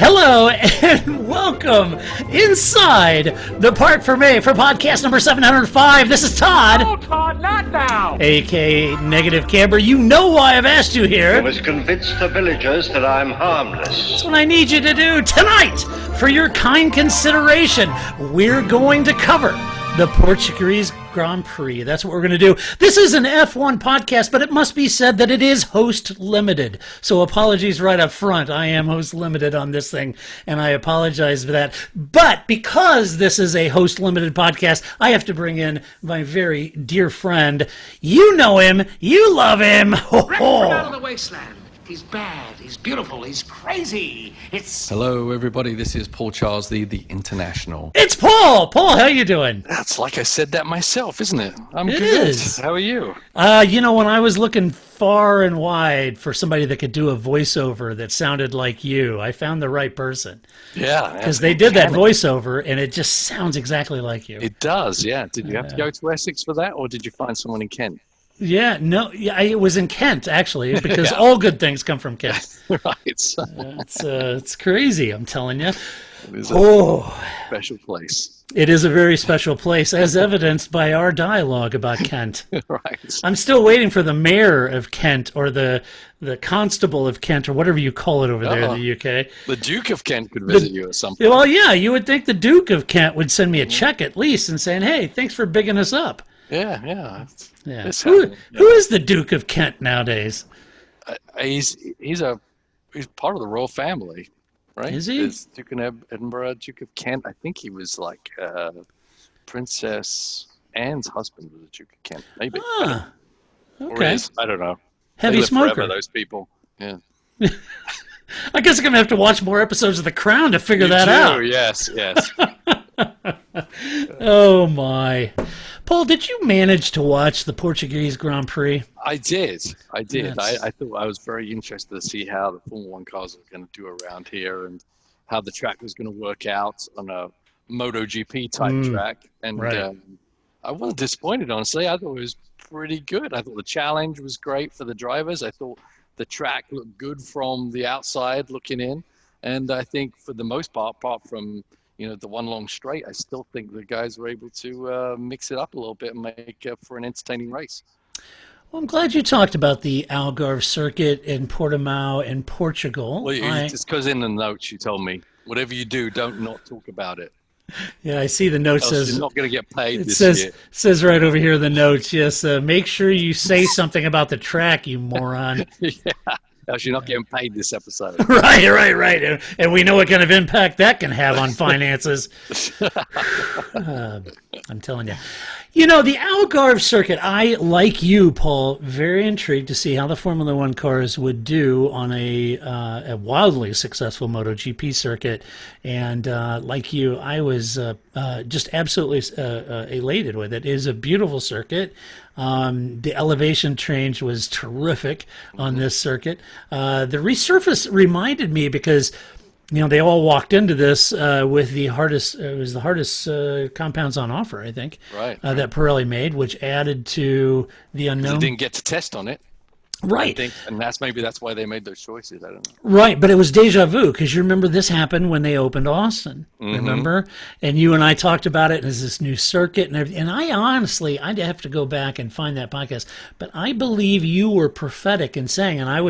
Hello and welcome inside the Parc Fermé for podcast number 705. This is Todd. Oh, Todd, not now. A.K.A. Negative Camber. You know why I've asked you here. You must convince the villagers that I'm harmless. That's what I need you to do tonight. For your kind consideration, we're going to cover the Portuguese Grand Prix. That's what we're going to do. This is an F1 podcast, but it must be said that it is host limited. So apologies right up front. I am host limited on this thing, and I apologize for that. But because this is a host limited podcast, I have to bring in my very dear friend. You know him. You love him. Rick from out of the wasteland. He's bad. He's beautiful. He's crazy. It's... Hello, everybody. This is Paul Charles, the International. It's Paul. Paul, how you doing? That's like I said that myself, isn't it? I'm It good. is. How are you? When I was looking far and wide for somebody that could do a voiceover that sounded like you, I found the right person. Yeah. Because they did that voiceover, and it just sounds exactly like you. It does, yeah. Did you have to go to Essex for that, or did you find someone in Kent? Yeah, no, it was in Kent, actually, because all good things come from Kent. Right. It's crazy, I'm telling you. It is a special place. It is a very special place, as evidenced by our dialogue about Kent. Right. I'm still waiting for the mayor of Kent, or the constable of Kent, or whatever you call it over there in the UK. The Duke of Kent could visit you at some point. Well, yeah, you would think the Duke of Kent would send me a check at least and saying, hey, thanks for bigging us up. Yeah. Who is the Duke of Kent nowadays? He's part of the royal family, right? Is he? There's Duke of Edinburgh, Duke of Kent. I think he was like Princess Anne's husband was a Duke of Kent, maybe. Okay. I don't know. Heavy They live smoker. forever, those people. Yeah. I guess I'm going to have to watch more episodes of The Crown to figure that out. Yes. Oh, my. Paul, did you manage to watch the Portuguese Grand Prix? I did. Yes. I thought I was very interested to see how the Formula One cars were going to do around here and how the track was going to work out on a MotoGP type track. And right. I wasn't disappointed, honestly. I thought it was pretty good. I thought the challenge was great for the drivers. I thought the track looked good from the outside looking in. And I think for the most part, apart from the one long straight, I still think the guys were able to mix it up a little bit and make for an entertaining race. Well, I'm glad you talked about the Algarve circuit in Portimao in Portugal. Well, it's because in the notes you told me, whatever you do, don't not talk about it. Yeah, I see the note says you're not going to get paid this year. It says right over here in the notes, yes, make sure you say something about the track, you moron. Yeah. Else you're not getting paid this episode. Right. And we know what kind of impact that can have on finances. I'm telling you. The Algarve circuit, I, like you, Paul, very intrigued to see how the Formula One cars would do on a wildly successful MotoGP circuit. And like you, I was just absolutely elated with it. It is a beautiful circuit. The elevation change was terrific on this circuit. The resurface reminded me because they all walked into this with the hardest. It was the hardest compounds on offer, I think. Right. That Pirelli made, which added to the unknown. They didn't get to test on it. Right. I think, and that's why they made those choices. I don't know. Right, but it was deja vu because you remember this happened when they opened Austin. Remember? And you and I talked about it as this new circuit and everything. And I honestly, I'd have to go back and find that podcast. But I believe you were prophetic in saying, and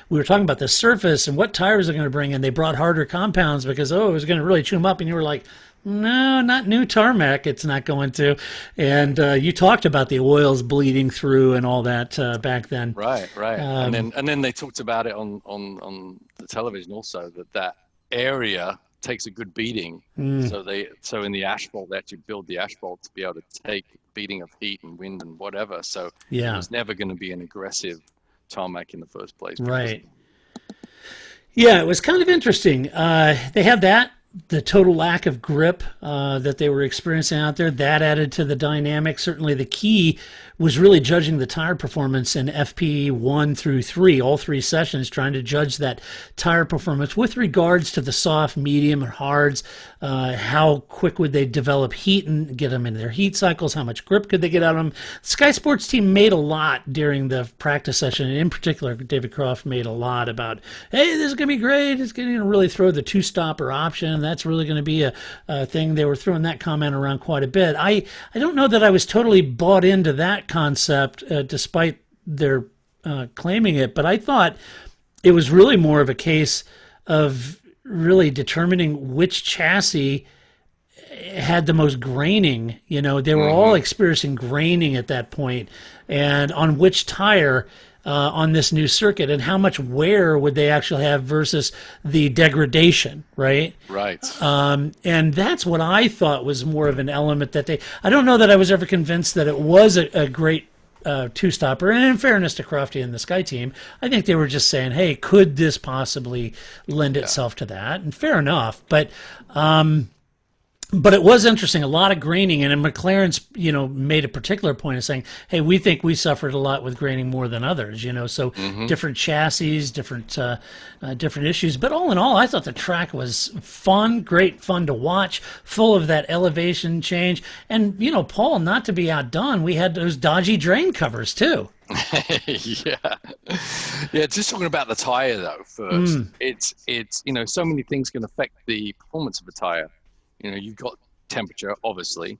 we were talking about the surface and what tires are going to bring, and they brought harder compounds because it was going to really chew them up. And you were like, no, not new tarmac. It's not going to. And you talked about the oils bleeding through and all that back then. Right. And then they talked about it on the television also that area takes a good beating. So in the asphalt they actually build the asphalt to be able to take beating of heat and wind and whatever. So it was never going to be an aggressive tarmac in the first place. Right. Yeah, it was kind of interesting. They had that. the total lack of grip that they were experiencing out there, that added to the dynamic. Certainly the key was really judging the tire performance in FP1 through 3, all 3 sessions, trying to judge that tire performance with regards to the soft, medium, and hards. How quick would they develop heat and get them in their heat cycles? How much grip could they get out of them? Sky Sports team made a lot during the practice session, and in particular, David Croft made a lot about, hey, this is going to be great. It's going to really throw the 2-stopper option. That's really going to be a thing. They were throwing that comment around quite a bit. I don't know that I was totally bought into that concept, despite their claiming it, but I thought it was really more of a case of really determining which chassis had the most graining. They were all experiencing graining at that point, and on which tire on this new circuit, and how much wear would they actually have versus the degradation, right? Right. And that's what I thought was more of an element that I don't know that I was ever convinced that it was a great 2-stopper. And in fairness to Crofty and the Sky team, I think they were just saying, hey, could this possibly lend itself to that? And fair enough. But it was interesting, a lot of graining, and McLaren's, made a particular point of saying, hey, we think we suffered a lot with graining more than others, so different chassis, different issues. But all in all, I thought the track was great fun to watch, full of that elevation change. And, Paul, not to be outdone, we had those dodgy drain covers too. Yeah, just talking about the tire though first. It's so many things can affect the performance of a tire. You've got temperature, obviously.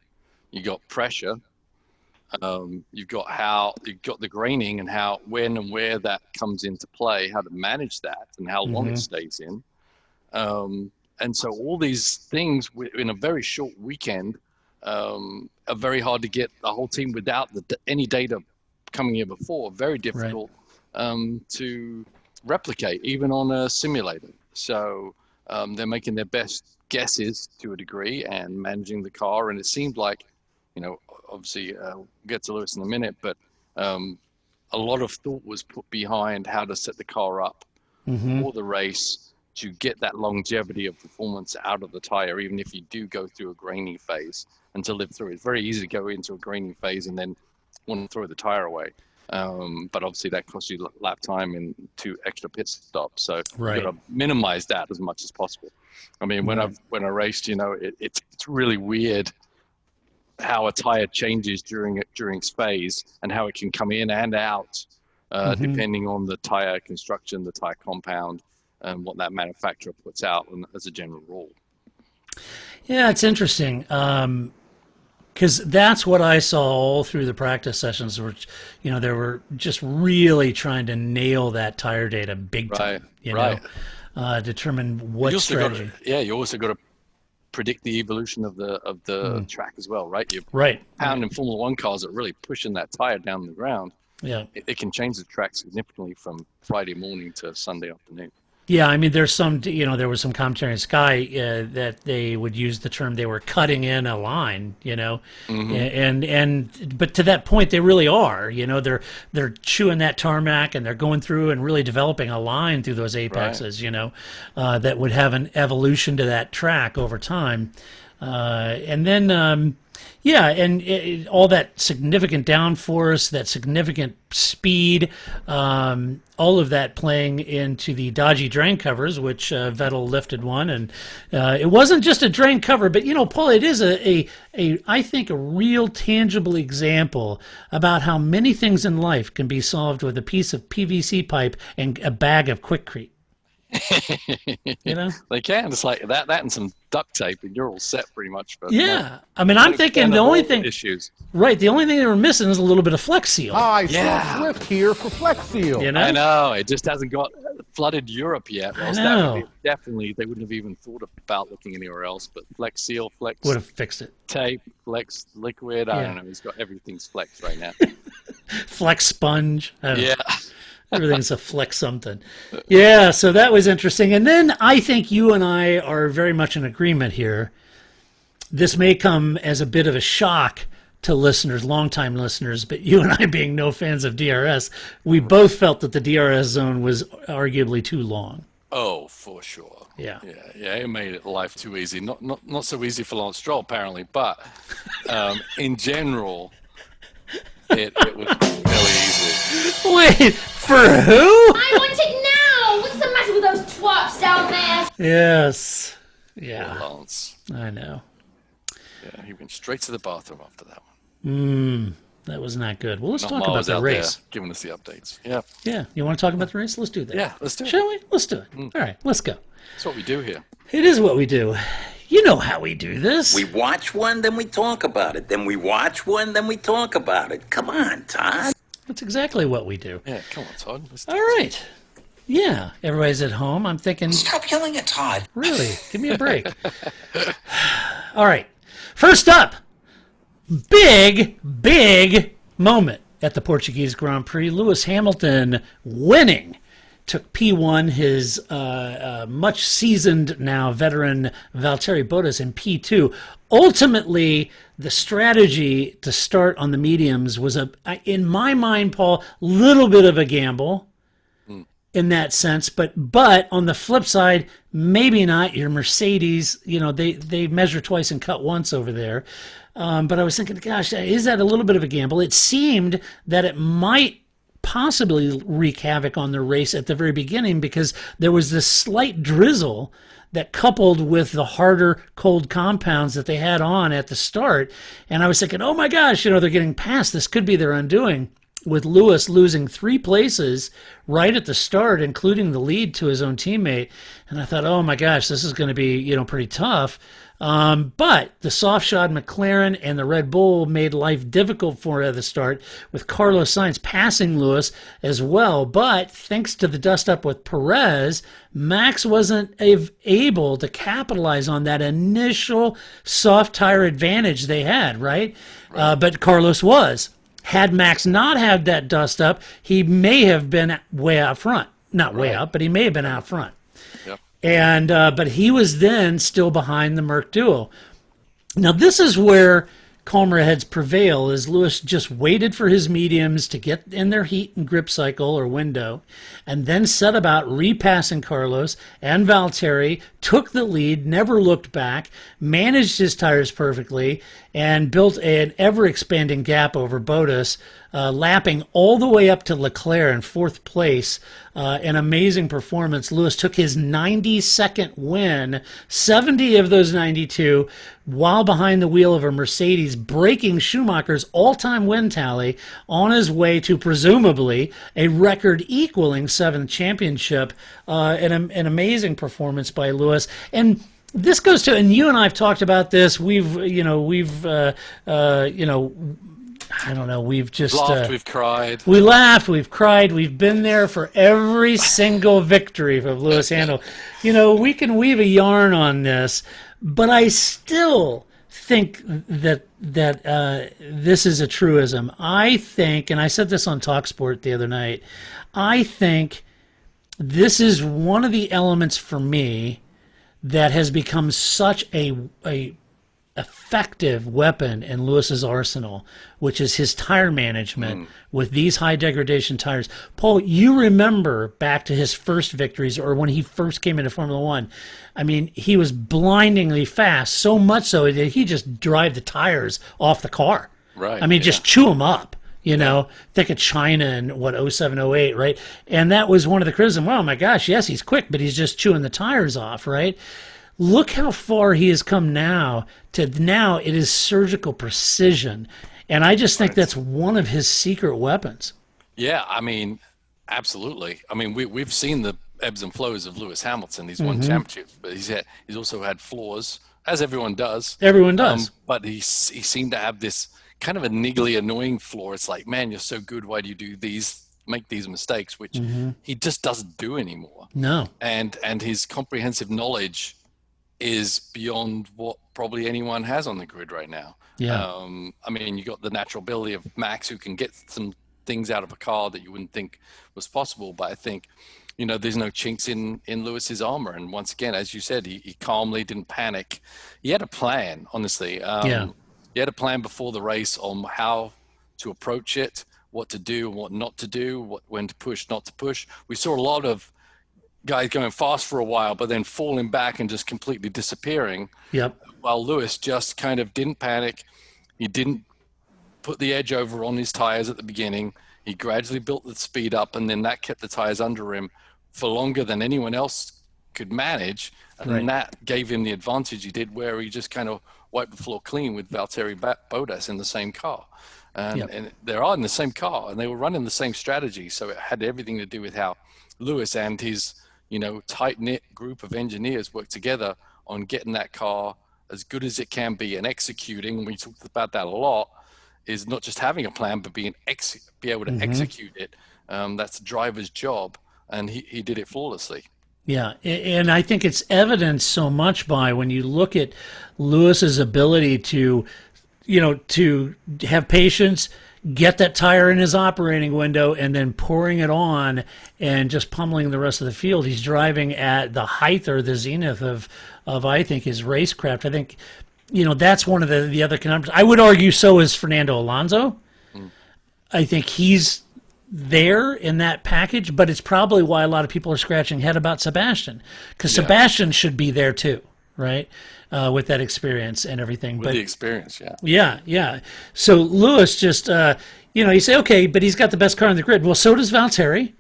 You've got pressure. You've got the graining and when and where that comes into play, how to manage that, and how long it stays in. And so all these things in a very short weekend are very hard to get a whole team without any data coming in before. Very difficult to replicate, even on a simulator. So they're making their best guesses to a degree and managing the car. And it seemed like, obviously we'll get to Lewis in a minute, but a lot of thought was put behind how to set the car up for the race to get that longevity of performance out of the tire, even if you do go through a graining phase, and to live through it. It's very easy to go into a graining phase and then want to throw the tire away. But obviously that costs you lap time and 2 extra pit stops. So you've got to minimize that as much as possible. I mean, when I raced, it's really weird how a tire changes during its phase, and how it can come in and out depending on the tire construction, the tire compound, and what that manufacturer puts out as a general rule. Yeah, it's interesting. Because that's what I saw all through the practice sessions, which, they were just really trying to nail that tire data big time, determine what strategy. You also got to predict the evolution of the track as well, right? Pounding Formula One cars are really pushing that tire down the ground. Yeah, it can change the track significantly from Friday morning to Sunday afternoon. Yeah, I mean, there's some, there was some commentary in Sky that they would use the term they were cutting in a line, and but to that point they really are, they're chewing that tarmac and they're going through and really developing a line through those apexes, that would have an evolution to that track over time, and then. All that significant downforce, that significant speed, all of that playing into the dodgy drain covers, which Vettel lifted one. And it wasn't just a drain cover, but, Paul, it is I think, a real tangible example about how many things in life can be solved with a piece of PVC pipe and a bag of Quickcrete. They can. It's like that and some duct tape, and you're all set pretty much. For I mean, I'm thinking the only thing the only thing they were missing is a little bit of Flex Seal. Hi, Swift here for Flex Seal. I know it just hasn't got flooded Europe yet. I know. Definitely, they wouldn't have even thought about looking anywhere else. But Flex Seal, Flex would have fixed it. Tape, Flex Liquid. I don't know. He's got everything's Flex right now. Flex Sponge. Everything's a flex something. Yeah, so that was interesting. And then I think you and I are very much in agreement here. This may come as a bit of a shock to listeners, longtime listeners, but you and I being no fans of DRS, we both felt that the DRS zone was arguably too long. Oh, for sure. Yeah. Yeah. It made it life too easy. Not so easy for Lance Stroll apparently, but in general, it was really easy. Wait, for who? I want it now! What's the matter with those twats down there? Yes. Poor Yeah, Lance. I know. Yeah, he went straight to the bathroom after that one. That was not good. Well, let's Not talk about Miles the out race. there giving us the updates. Yeah, Yeah, you want to talk about the race? Let's do that. yeah. Let's do it. Shall we? Let's do it. All right, let's go. That's what we do here. It is what we do. You know how we do this. We watch one, then we talk about it. Then we watch one, then we talk about it. Come on, Todd. That's exactly what we do. Yeah, come on, Todd. Let's do All right. Yeah, everybody's at home. I'm thinking, Stop yelling at Todd. really, give me a break. All right. First up, big moment at the Portuguese Grand Prix. Lewis Hamilton winning. Took P1, his much seasoned now veteran Valtteri Bottas in P2. Ultimately, the strategy to start on the mediums was, in my mind, Paul, little bit of a gamble in that sense. But on the flip side, maybe not. Your Mercedes, they measure twice and cut once over there. But I was thinking, gosh, is that a little bit of a gamble? It seemed that it might possibly wreak havoc on the race at the very beginning because there was this slight drizzle that coupled with the harder cold compounds that they had on at the start. And I was thinking, oh my gosh, they're getting past. This could be their undoing, with Lewis losing 3 places right at the start, including the lead to his own teammate. And I thought, oh my gosh, this is going to be, pretty tough. But the soft-shod McLaren and the Red Bull made life difficult for it at the start, with Carlos Sainz passing Lewis as well. But thanks to the dust-up with Perez, Max wasn't able to capitalize on that initial soft tire advantage they had, right? But Carlos was. Had Max not had that dust-up, he may have been way out front. Not way out, but he may have been out front. Yep. And but he was then still behind the Merc duo. Now this is where calmer heads prevail, as Lewis just waited for his mediums to get in their heat and grip cycle or window, and then set about repassing Carlos and Valtteri, took the lead, never looked back, managed his tires perfectly, and built an ever-expanding gap over Bottas, lapping all the way up to Leclerc in 4th place. An amazing performance. Lewis took his 92nd win, 70 of those 92, while behind the wheel of a Mercedes, breaking Schumacher's all-time win tally on his way to presumably a record-equaling 7th championship. An amazing performance by Lewis. And this goes to, and you and I have talked about this. We've I don't know. We've just laughed, we've cried. We laughed, we've cried, we've been there for every single victory of Lewis Hamilton. We can weave a yarn on this, but I still think that this is a truism. I think, and I said this on TalkSport the other night, I think this is one of the elements for me that has become such a effective weapon in Lewis's arsenal, which is his tire management with these high degradation tires. Paul, you remember back to his first victories, or when he first came into Formula One. I mean, he was blindingly fast, so much so that he just drive the tires off the car. Right. I mean, just chew them up. Think of China in, 07, 08, right? And that was one of the criticisms. Oh, my gosh, yes, he's quick, but he's just chewing the tires off, right? Look how far he has come now it is surgical precision. And I just think that's one of his secret weapons. Yeah, I mean, absolutely. I mean, we've seen the ebbs and flows of Lewis Hamilton. He's won championships, but he's also had flaws, as everyone does. Everyone does. But he seemed to have this kind of a niggly, annoying flaw. It's like, man, you're so good. Why do you make these mistakes, which he just doesn't do anymore? No. And his comprehensive knowledge is beyond what probably anyone has on the grid right now. Yeah. I mean, you got the natural ability of Max, who can get some things out of a car that you wouldn't think was possible. But I think, there's no chinks in Lewis's armor. And once again, as you said, he calmly didn't panic. He had a plan, honestly. He had a plan before the race on how to approach it, what to do and what not to do, when to push, not to push. We saw a lot of guys going fast for a while, but then falling back and just completely disappearing. Yep. While Lewis just kind of didn't panic. He didn't put the edge over on his tires at the beginning. He gradually built the speed up, and then that kept the tires under him for longer than anyone else could manage. And then that gave him the advantage he did, where he just kind of wiped the floor clean with Valtteri Bottas in the same car. And they're all in the same car, and they were running the same strategy. So it had everything to do with how Lewis and his, tight-knit group of engineers worked together on getting that car as good as it can be and executing. We talked about that a lot. Is not just having a plan, but be able to execute it. That's the driver's job, and he did it flawlessly. Yeah, and I think it's evidenced so much by when you look at Lewis's ability to, to have patience, get that tire in his operating window, and then pouring it on and just pummeling the rest of the field. He's driving at the height or the zenith of I think, his racecraft. I think, that's one of the other conundrums. I would argue so is Fernando Alonso. I think he's there in that package, but it's probably why a lot of people are scratching head about Sebastian, because Sebastian should be there too, right? With that experience and everything. With the experience, Yeah. So Lewis just, you say, okay, but he's got the best car on the grid. Well, so does Valtteri,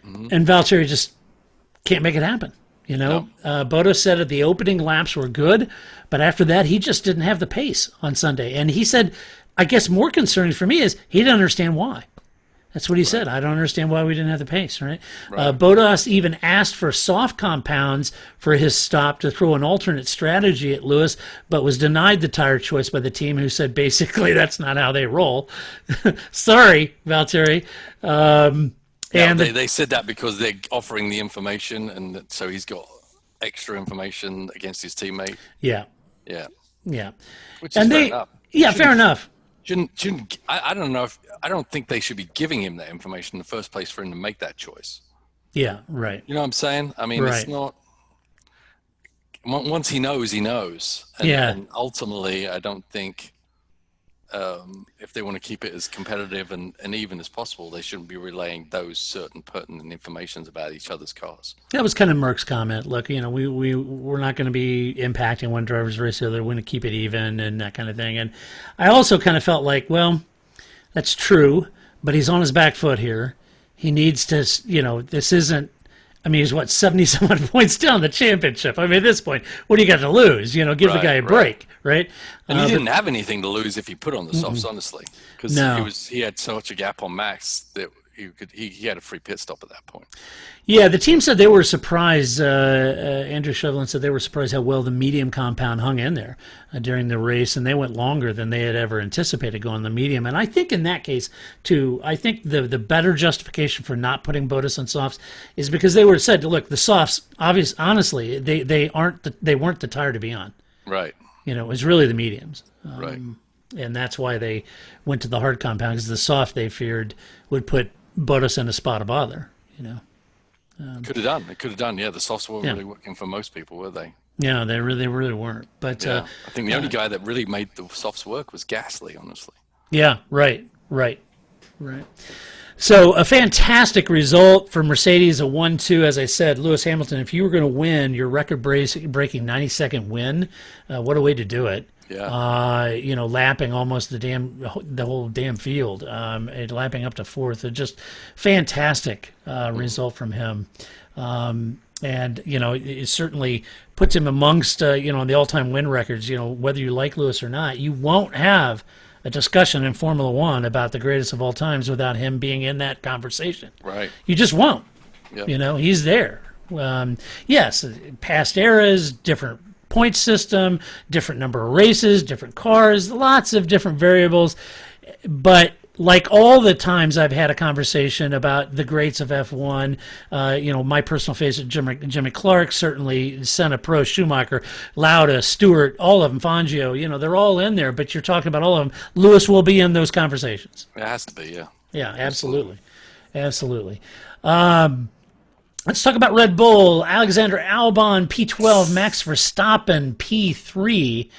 and Valtteri just can't make it happen. Bottas said that the opening laps were good, but after that, he just didn't have the pace on Sunday. And he said, I guess more concerning for me is he didn't understand why. That's what he said. I don't understand why we didn't have the pace, right? Bottas even asked for soft compounds for his stop to throw an alternate strategy at Lewis, but was denied the tire choice by the team, who said basically that's not how they roll. Sorry, Valtteri. They said that because they're offering the information, and so he's got extra information against his teammate. Yeah. Which is fair enough. Yeah, fair enough. I don't know I don't think they should be giving him that information in the first place for him to make that choice. Yeah, right. You know what I'm saying? I mean, It's not. Once he knows, he knows. And ultimately, I don't think if they want to keep it as competitive and even as possible, they shouldn't be relaying those certain pertinent informations about each other's cars. That was kind of Merck's comment. Look, we're not going to be impacting one driver's race the other. We're going to keep it even and that kind of thing. And I also kind of felt like, well, that's true, but he's on his back foot here. He needs to, this isn't. I mean, he's 70-some points down the championship. I mean, at this point, what do you got to lose? Give the guy a break, right? And he didn't have anything to lose if he put on the softs, honestly, because he had such a gap on Max that he had a free pit stop at that point. Yeah, the team said they were surprised. Andrew Shevlin said they were surprised how well the medium compound hung in there during the race, and they went longer than they had ever anticipated going the medium. And I think in that case, too, I think the better justification for not putting Bottas on softs is because they were said, look, the softs, honestly, they weren't the tire to be on. Right. It was really the mediums. Right. And that's why they went to the hard compound, because the soft they feared would put Bottas in a spot of bother. Could have done. It could have done. Yeah, the softs weren't really working for most people, were they? Yeah, they really weren't. But I think the only guy that really made the softs work was Gasly, honestly. Yeah, right. So a fantastic result for Mercedes, a 1-2. As I said, Lewis Hamilton, if you were going to win your record-breaking 90-second win, what a way to do it. Yeah. Lapping almost the whole damn field, lapping up to fourth. Just fantastic result from him. And it certainly puts him amongst, on the all-time win records. Whether you like Lewis or not, you won't have a discussion in Formula One about the greatest of all times without him being in that conversation. Right. You just won't. Yep. He's there. Yes, past eras, different point system, different number of races, different cars, lots of different variables. But like all the times I've had a conversation about the greats of F1, my personal favorite, Jimmy Clark, certainly Senna, Prost, Schumacher, Lauda, Stewart, all of them, Fangio, they're all in there, but you're talking about all of them. Lewis will be in those conversations. It has to be, yeah. Yeah, absolutely. Let's talk about Red Bull. Alexander Albon, P12, Max Verstappen, P3.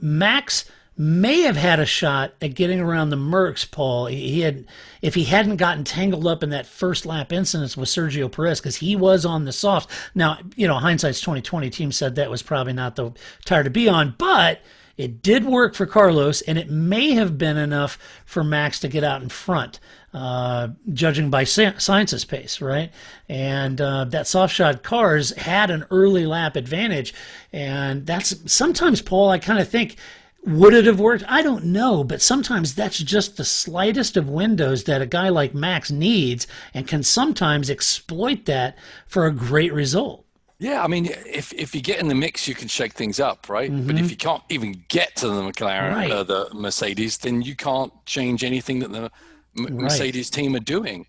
Max may have had a shot at getting around the Mercs, Paul. If he hadn't gotten tangled up in that first lap incident with Sergio Perez, because he was on the soft. Now, hindsight's 2020. Team said that was probably not the tire to be on, but it did work for Carlos, and it may have been enough for Max to get out in front, judging by Sainz's pace, right? And that soft shod cars had an early lap advantage, and that's sometimes, Paul, I kind of think, would it have worked? I don't know, but sometimes that's just the slightest of windows that a guy like Max needs and can sometimes exploit that for a great result. Yeah, I mean, if you get in the mix, you can shake things up, right? But if you can't even get to the McLaren, the Mercedes, then you can't change anything that the Mercedes team are doing.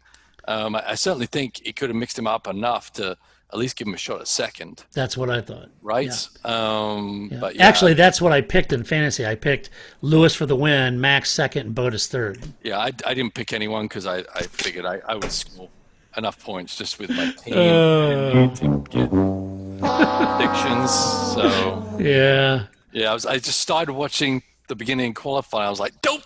I certainly think it could have mixed him up enough to at least give him a shot at second. That's what I thought. Right? Yeah. But actually, that's what I picked in fantasy. I picked Lewis for the win, Max second, and Bottas third. Yeah, I didn't pick anyone because I figured I would score enough points just with my team to get predictions. So yeah, I just started watching the beginning qualifying. I was like, dope.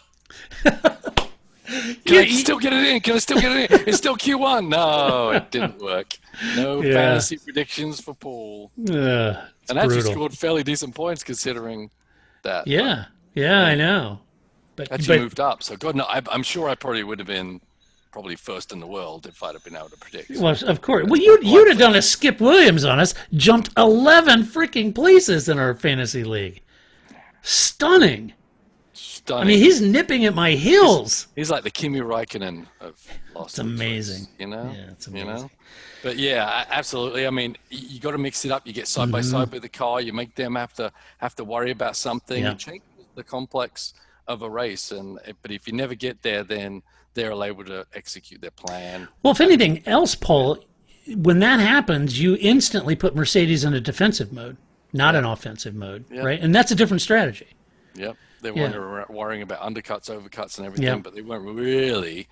Can I still get it in? It's still Q1. No, it didn't work. No fantasy predictions for Paul. And actually scored fairly decent points considering that. Yeah, I know. But actually moved up. So God, no, I'm sure I probably would have been probably first in the world if I'd have been able to predict. Well, of course. Well, you'd have done a Skip Williams on us. Jumped 11 freaking places in our fantasy league. Stunning. I mean, he's nipping at my heels. He's like the Kimi Räikkönen of Lost. It's amazing. Choice, Yeah, it's amazing. But yeah, absolutely. I mean, you got to mix it up. You get side by side with the car. You make them have to worry about something. Yeah. You change the complex of a race, but if you never get there, then they're able to execute their plan. Well, if anything else, Paul, when that happens, you instantly put Mercedes in a defensive mode, not an offensive mode, right? And that's a different strategy. Yep. They weren't worrying about undercuts, overcuts, and everything, but they weren't really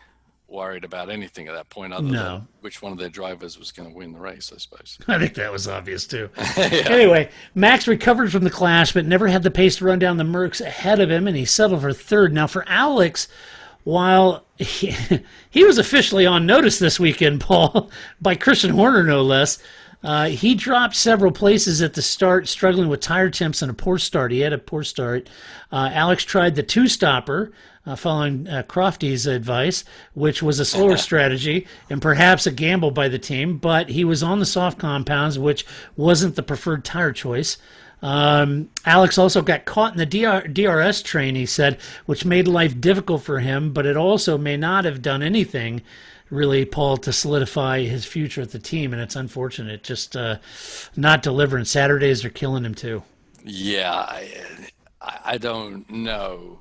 worried about anything at that point other than which one of their drivers was going to win the race, I suppose. I think that was obvious, too. Anyway, Max recovered from the clash, but never had the pace to run down the Mercs ahead of him, and he settled for third. Now, for Alex, while he was officially on notice this weekend, Paul, by Christian Horner, no less, he dropped several places at the start, struggling with tire temps and a poor start. He had a poor start. Alex tried the two-stopper, following Crofty's advice, which was a slower strategy and perhaps a gamble by the team, but he was on the soft compounds, which wasn't the preferred tire choice. Alex also got caught in the DRS train, he said, which made life difficult for him, but it also may not have done anything really, Paul, to solidify his future at the team, and it's unfortunate. Just not delivering. Saturdays are killing him, too. Yeah, I don't know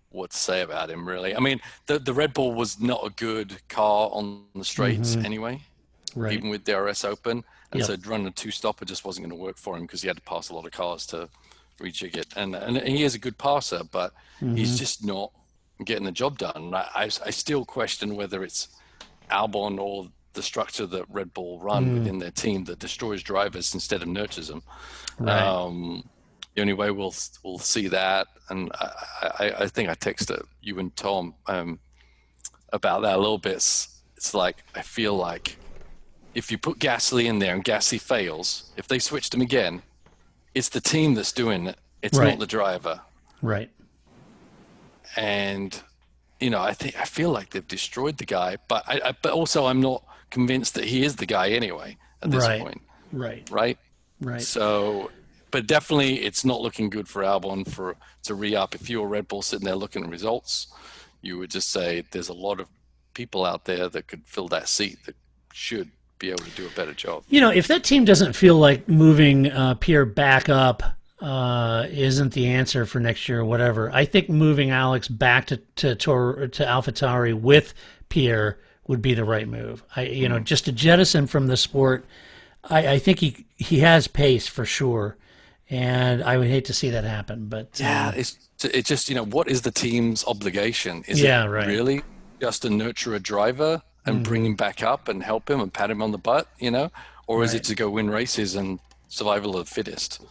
what to say about him, really. I mean, the Red Bull was not a good car on the straights anyway, even with DRS open. And so running a two-stopper just wasn't going to work for him because he had to pass a lot of cars to rejig it. And he is a good passer, but he's just not getting the job done. I still question whether it's Albon or the structure that Red Bull run within their team that destroys drivers instead of nurtures them. Right. The only way we'll see that, and I think I texted you and Tom about that a little bit. It's like I feel like if you put Gasly in there and Gasly fails, if they switched him again, it's the team that's doing it. It's not the driver. Right. And I feel like they've destroyed the guy, but also I'm not convinced that he is the guy anyway at this point. Right. So, but definitely it's not looking good for Albon to re-up. If you're Red Bull sitting there looking at results, you would just say there's a lot of people out there that could fill that seat that should be able to do a better job. If that team doesn't feel like moving Pierre back up isn't the answer for next year or whatever, I think moving Alex back to AlphaTauri with Pierre would be the right move. Just to jettison from the sport, I think he has pace for sure, and I would hate to see that happen. But it's just what is the team's obligation? Is it really just to nurture a driver and bring him back up and help him and pat him on the butt, or is it to go win races and survival of the fittest?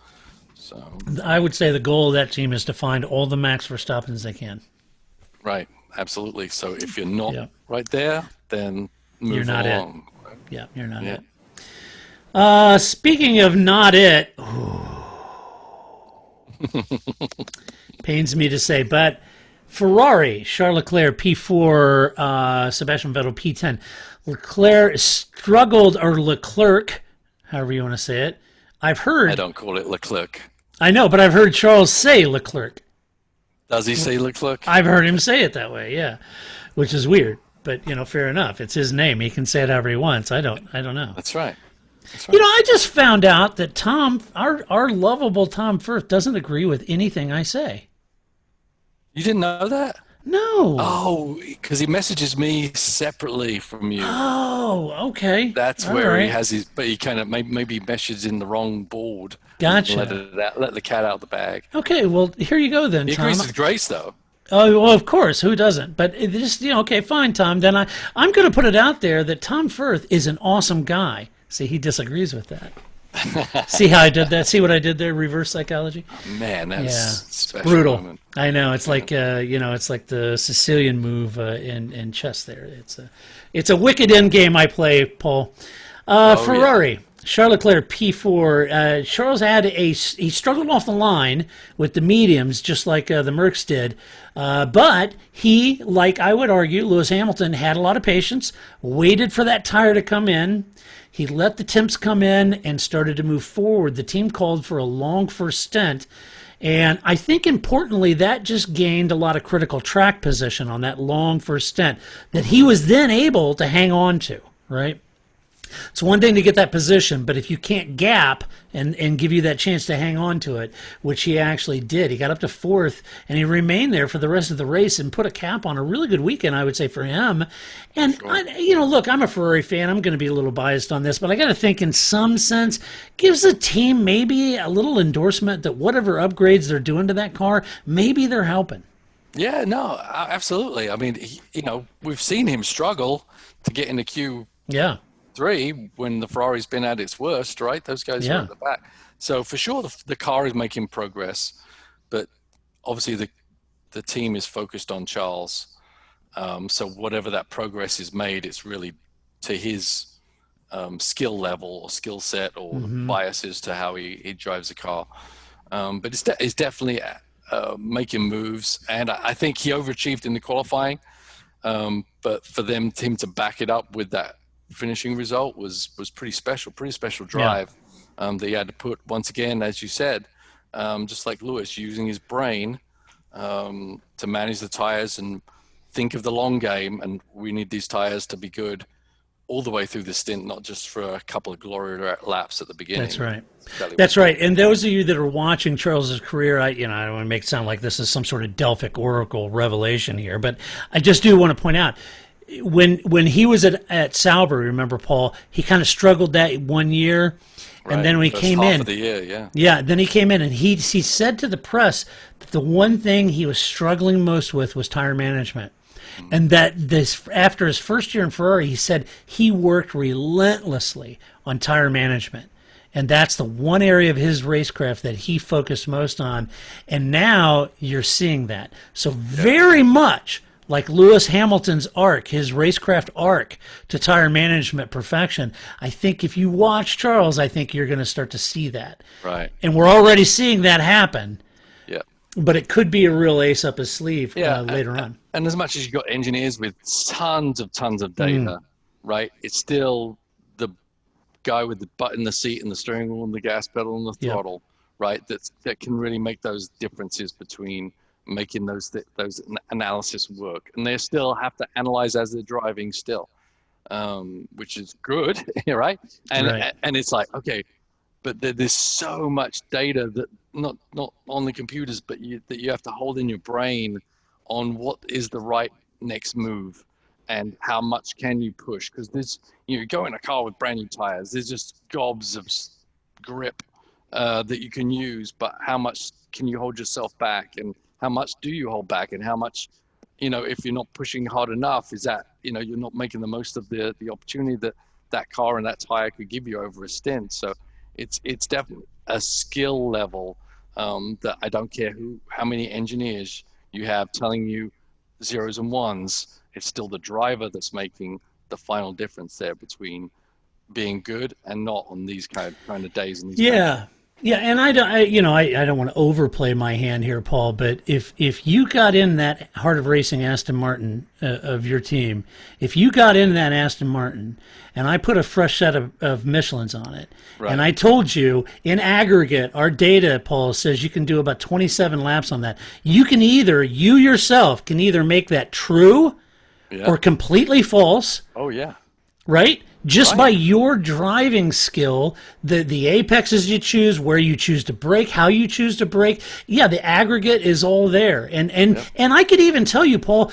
So I would say the goal of that team is to find all the Max Verstappens they can. right, absolutely. So if you're not Yeah. right there, then move You're not along. Yeah, you're not Yeah. it. Speaking of not it, pains me to say, but Ferrari, Charles Leclerc, P4, Sebastian Vettel, P10. Leclerc struggled, or Leclerc, however you want to say it. I've heard. I don't call it Leclerc. I know, but I've heard Charles say Leclerc. Does he say Leclerc? I've heard him say it that way, yeah, which is weird. But fair enough. It's his name. He can say it however he wants. I don't know. That's right. That's right. I just found out that Tom, our lovable Tom Firth, doesn't agree with anything I say. You didn't know that? No. Oh, because he messages me separately from you. Oh, okay. That's All where right. he has his, but he kind of maybe messaged in the wrong board. Gotcha. Let the cat out of the bag. Okay, well, here you go then, He Tom. agrees with Grace, though. Oh, well, of course. Who doesn't? But it just, okay, fine, Tom. Then I'm going to put it out there that Tom Firth is an awesome guy. See, he disagrees with that. See how I did that? See what I did there? Reverse psychology. Man, that's Yeah, special brutal. moment. I know. It's like it's like the Sicilian move in chess. There, it's a wicked end game I play, Paul. Ferrari. Charles Leclerc, P4. Charles he struggled off the line with the mediums, just like the Mercs did. But he, like I would argue, Lewis Hamilton, had a lot of patience, waited for that tire to come in. He let the temps come in and started to move forward. The team called for a long first stint. And I think importantly, that just gained a lot of critical track position on that long first stint that he was then able to hang on to, right? It's one thing to get that position, but if you can't gap and give you that chance to hang on to it, which he actually did, he got up to fourth and he remained there for the rest of the race and put a cap on a really good weekend, I would say, for him. And, look, I'm a Ferrari fan. I'm going to be a little biased on this, but I got to think in some sense gives the team maybe a little endorsement that whatever upgrades they're doing to that car, maybe they're helping. Yeah, no, absolutely. I mean, we've seen him struggle to get in the Q3 when the Ferrari's been at its worst, right? Those guys are at the back. So for sure, the car is making progress, but obviously the team is focused on Charles. So whatever that progress is made, it's really to his skill level or skill set or biases to how he drives the car. But it's definitely making moves, and I think he overachieved in the qualifying. But for him to back it up with that finishing result was pretty special drive that he had to put, once again, as you said, just like Lewis, using his brain to manage the tires and think of the long game, and we need these tires to be good all the way through the stint, not just for a couple of glory laps at the beginning. That's right. That's right. And those of you that are watching Charles's career, I don't want to make it sound like this is some sort of Delphic Oracle revelation here, but I just do want to point out, when he was at Sauber, remember, Paul, he kind of struggled that 1 year, and then when he came in, of the year, then he came in and he said to the press that the one thing he was struggling most with was tire management. And that after his first year in Ferrari, he said he worked relentlessly on tire management. And that's the one area of his racecraft that he focused most on. And now you're seeing that. So very much like Lewis Hamilton's arc, his racecraft arc to tire management perfection, I think if you watch Charles, I think you're going to start to see that. Right. And we're already seeing that happen. Yeah. But it could be a real ace up his sleeve later on. And as much as you've got engineers with tons of data, right, it's still the guy with the butt in the seat and the steering wheel and the gas pedal and the throttle, right, that can really make those differences between making those analysis work. And they still have to analyze as they're driving still, which is good, right? And it's like, okay, but there's so much data that not on the computers, but that you have to hold in your brain on what is the right next move and how much can you push, because you go in a car with brand new tires, there's just gobs of grip that you can use, but how much can you hold yourself back, and how much do you hold back, and how much, if you're not pushing hard enough, is that you're not making the most of the opportunity that car and that tire could give you over a stint. So it's definitely a skill level that I don't care how many engineers you have telling you zeros and ones, it's still the driver that's making the final difference there between being good and not on these kind of days. And these matches. Yeah, and I don't want to overplay my hand here, Paul. But if you got in that Heart of Racing Aston Martin of your team, if you got in that Aston Martin, and I put a fresh set of Michelin's on it, right. and I told you in aggregate, our data, Paul, says you can do about 27 laps on that. You yourself can either make that true or completely false. Oh yeah. Right? Just by your driving skill, the apexes you choose, where you choose to brake, how you choose to brake. Yeah, the aggregate is all there. And I could even tell you, Paul,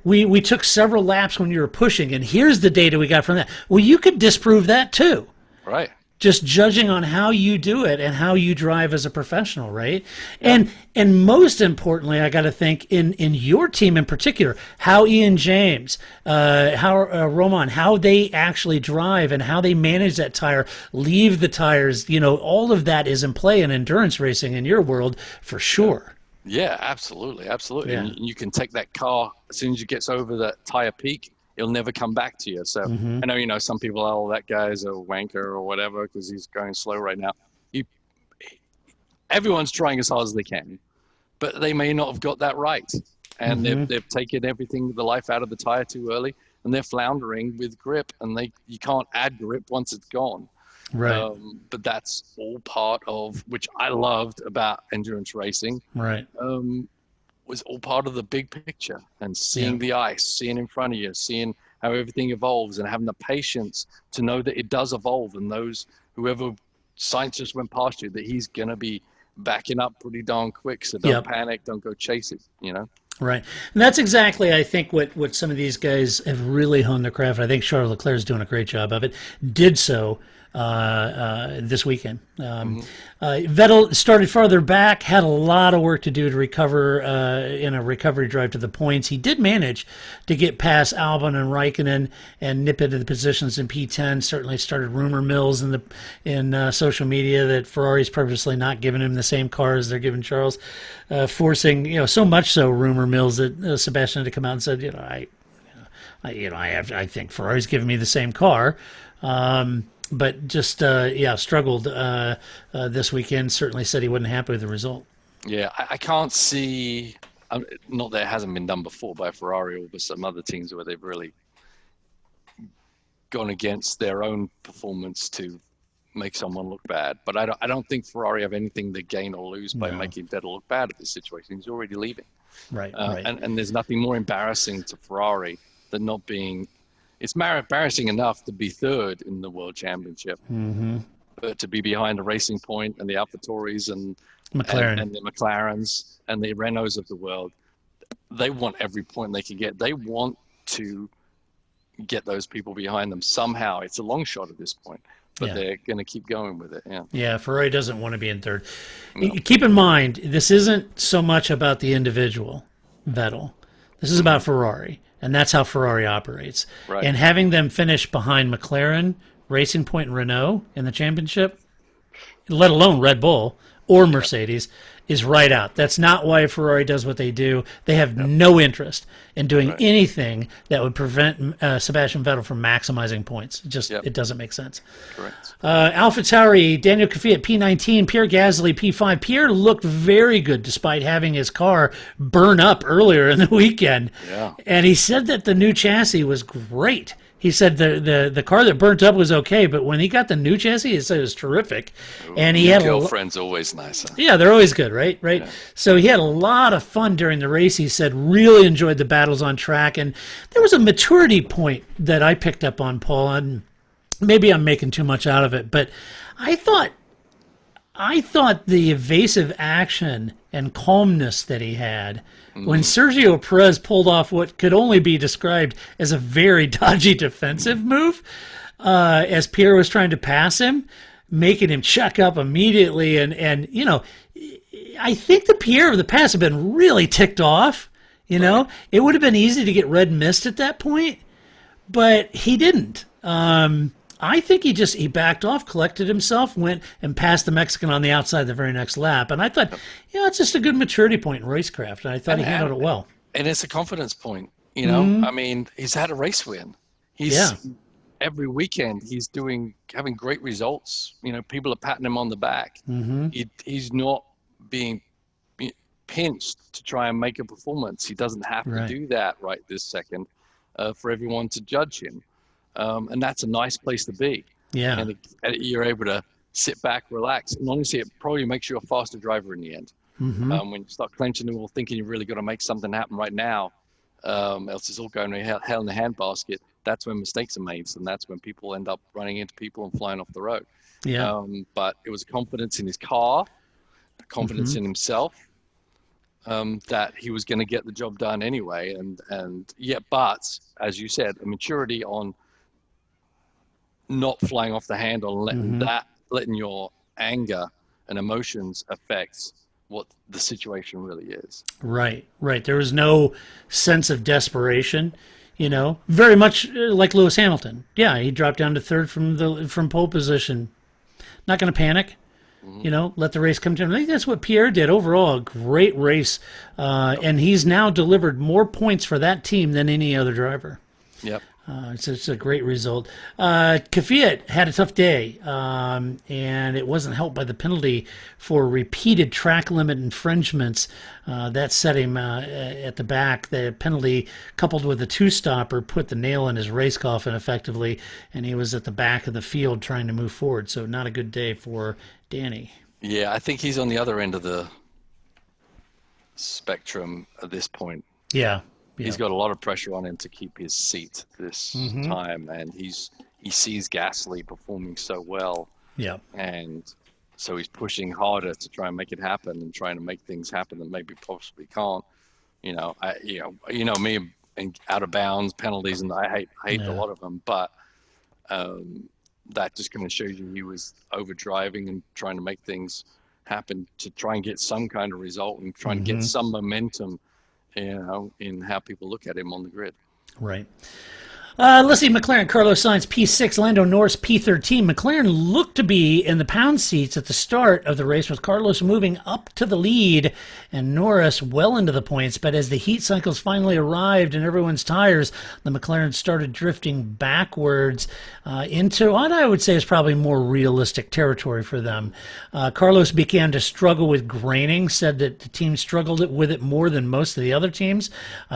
we took several laps when you were pushing, and here's the data we got from that. Well, you could disprove that too. Right. Just judging on how you do it and how you drive as a professional, right? Yeah. And most importantly, I got to think in your team in particular, how Ian James, how Roman, how they actually drive and how they manage that tire, leave the tires, all of that is in play in endurance racing in your world for sure. Yeah, absolutely. Yeah. And you can take that car as soon as it gets over that tire peak. It'll never come back to you. So I know, some people, that guy's a wanker or whatever because he's going slow right now. Everyone's trying as hard as they can, but they may not have got that right. And they've taken the life out of the tire too early, and they're floundering with grip, and you can't add grip once it's gone. Right. But that's all part of, which I loved about endurance racing. Right. Was all part of the big picture, and seeing the ice, seeing in front of you, seeing how everything evolves, and having the patience to know that it does evolve, and whoever scientist went past you, that he's going to be backing up pretty darn quick. So don't panic, don't go chase it, Right. And that's exactly, I think, what some of these guys have really honed their craft. I think Charles Leclerc is doing a great job of it. Did so this weekend. Vettel started farther back, had a lot of work to do to recover in a recovery drive to the points. He did manage to get past Albon and Raikkonen and nip into the positions in P10. Certainly started rumor mills in social media that Ferrari's purposely not giving him the same car as they're giving Charles, forcing so much so rumor mills that Sebastian had to come out and said, I think Ferrari's giving me the same car. But just struggled this weekend. Certainly said he wasn't happy with the result. Yeah, I can't see. Not that it hasn't been done before by Ferrari or by some other teams where they've really gone against their own performance to make someone look bad. But I don't think Ferrari have anything to gain or lose by making Vettel look bad at this situation. He's already leaving. Right. And there's nothing more embarrassing to Ferrari than not being. It's embarrassing enough to be third in the World Championship, but to be behind the Racing Point and the AlphaTauris and McLaren and the McLarens and the Renaults of the world, they want every point they can get. They want to get those people behind them somehow. It's a long shot at this point, but they're going to keep going with it. Yeah, Ferrari doesn't want to be in third. No. Keep in mind, this isn't so much about the individual, Vettel. This is about Ferrari. And that's how Ferrari operates. Right. And having them finish behind McLaren, Racing Point, and Renault in the championship, let alone Red Bull or Mercedes, is right out. That's not why Ferrari does what they do. They have no interest in doing anything that would prevent Sebastian Vettel from maximizing points. It doesn't make sense. Correct. AlphaTauri, Daniel Kvyat P19, Pierre Gasly P5. Pierre looked very good despite having his car burn up earlier in the weekend. Yeah. And he said that the new chassis was great. He said the car that burnt up was okay, but when he got the new chassis, he said it was terrific. And he had girlfriend's always nicer. Yeah, they're always good, right? Yeah. So he had a lot of fun during the race. He said really enjoyed the battles on track, and there was a maturity point that I picked up on, Paul. And maybe I'm making too much out of it, but I thought the evasive action and calmness that he had when Sergio Perez pulled off what could only be described as a very dodgy defensive move, as Pierre was trying to pass him, making him check up immediately. And I think the Pierre of the past have been really ticked off. It would have been easy to get red mist at that point, but he didn't. I think he backed off, collected himself, went and passed the Mexican on the outside the very next lap. And I thought, it's just a good maturity point in racecraft. And I thought he handled it well. And it's a confidence point, you know. I mean, he's had a race win. Every weekend he's having great results. You know, people are patting him on the back. He's not being pinched to try and make a performance. He doesn't have to do that right this second for everyone to judge him. And that's a nice place to be. Yeah. And you're able to sit back, relax. And honestly, it probably makes you a faster driver in the end. When you start clenching the wheel, thinking you've really got to make something happen right now, else it's all going to hell in the handbasket. That's when mistakes are made, and that's when people end up running into people and flying off the road. Yeah. But it was confidence in his car, confidence in himself, that he was going to get the job done anyway. But as you said, a maturity on not flying off the handle and letting your anger and emotions affect what the situation really is. Right. There was no sense of desperation. You know, very much like Lewis Hamilton. Yeah, he dropped down to third from pole position. Not going to panic. You know, let the race come to him. I think that's what Pierre did. Overall, a great race, and he's now delivered more points for that team than any other driver. Yep. It's a great result. Kvyat had a tough day, and it wasn't helped by the penalty for repeated track limit infringements. That set him at the back. The penalty, coupled with a two-stopper, put the nail in his race coffin effectively, and he was at the back of the field trying to move forward. So not a good day for Danny. Yeah, I think he's on the other end of the spectrum at this point. Yeah. He's got a lot of pressure on him to keep his seat this time, and he sees Gasly performing so well. Yeah, and so he's pushing harder to try and make it happen and trying to make things happen that maybe possibly can't. You know, me and out of bounds penalties, and I hate a lot of them, but that just kind of shows you he was over driving and trying to make things happen to try and get some kind of result and trying to get some momentum. You know, in how people look at him on the grid. Right. Let's see, McLaren, Carlos Sainz, P6, Lando Norris, P13. McLaren looked to be in the pound seats at the start of the race, with Carlos moving up to the lead and Norris well into the points. But as the heat cycles finally arrived in everyone's tires, the McLaren started drifting backwards into what I would say is probably more realistic territory for them. Carlos began to struggle with graining, said that the team struggled with it more than most of the other teams.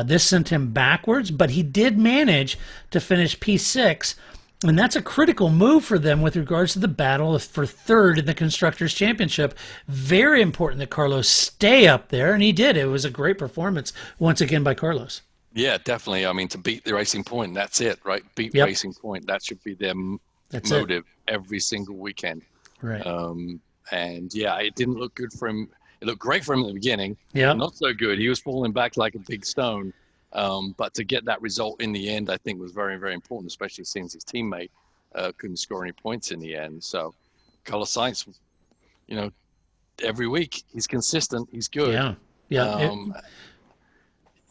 This sent him backwards, but he did manage to finish P6, and that's a critical move for them with regards to the battle for third in the Constructors' Championship. Very important that Carlos stay up there, and he did. It was a great performance once again by Carlos. Yeah, definitely. I mean, to beat the Racing Point, that's it, right? Beat Racing Point. That should be their motive every single weekend. Right. And yeah, it didn't look good for him. It looked great for him at the beginning. Yeah. Not so good. He was falling back like a big stone. But to get that result in the end, I think was very, very important, especially since his teammate couldn't score any points in the end. So Carlos Sainz, you know, every week he's consistent. He's good. Yeah.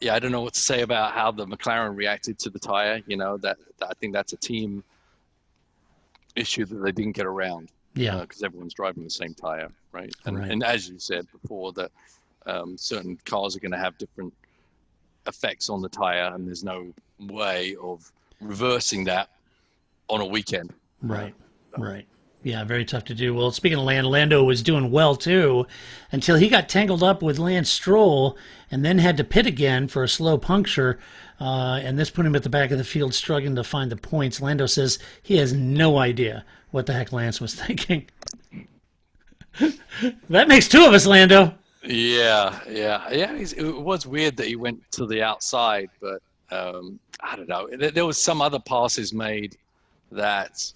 Yeah, I don't know what to say about how the McLaren reacted to the tire. You know, that I think that's a team issue that they didn't get around. Yeah, because everyone's driving the same tire, right? And as you said before, that certain cars are going to have different effects on the tire, and there's no way of reversing that on a weekend. Right. Yeah, very tough to do. Well, speaking of Lando was doing well too, until he got tangled up with Lance Stroll and then had to pit again for a slow puncture, and this put him at the back of the field struggling to find the points. Lando says he has no idea what the heck Lance was thinking. That makes two of us, Lando. Yeah. It was weird that he went to the outside, but I don't know. There was some other passes made that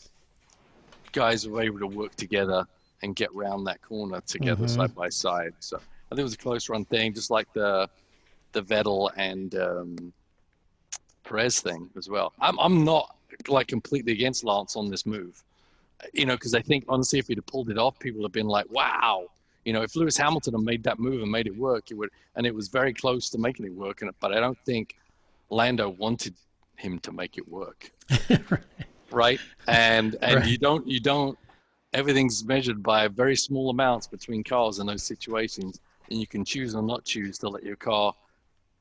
guys were able to work together and get round that corner together side by side. So I think it was a close run thing, just like the Vettel and Perez thing as well. I'm not like completely against Lance on this move, you know, because I think honestly, if he'd have pulled it off, people have been like, wow. You know, if Lewis Hamilton had made that move and made it work, it would, and it was very close to making it work. But I don't think Lando wanted him to make it work. Right. right? And Right. you don't. Everything's measured by very small amounts between cars in those situations, and you can choose or not choose to let your car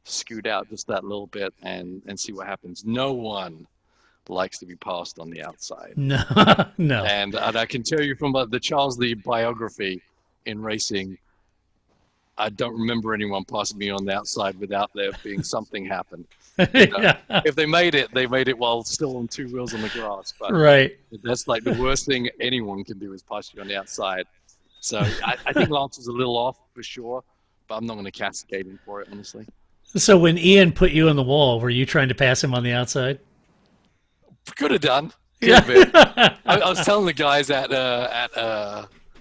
scoot out just that little bit and see what happens. No one likes to be passed on the outside. No, no. And I can tell you from the Charles Lee biography in racing, I don't remember anyone passing me on the outside without there being something happen. Yeah. If they made it while still on two wheels on the grass. But Right. that's like the worst thing anyone can do is pass you on the outside. So I think Lance was a little off for sure, but I'm not going to castigate him for it, honestly. So when Ian put you on the wall, were you trying to pass him on the outside? Could have done. Yeah. I was telling the guys at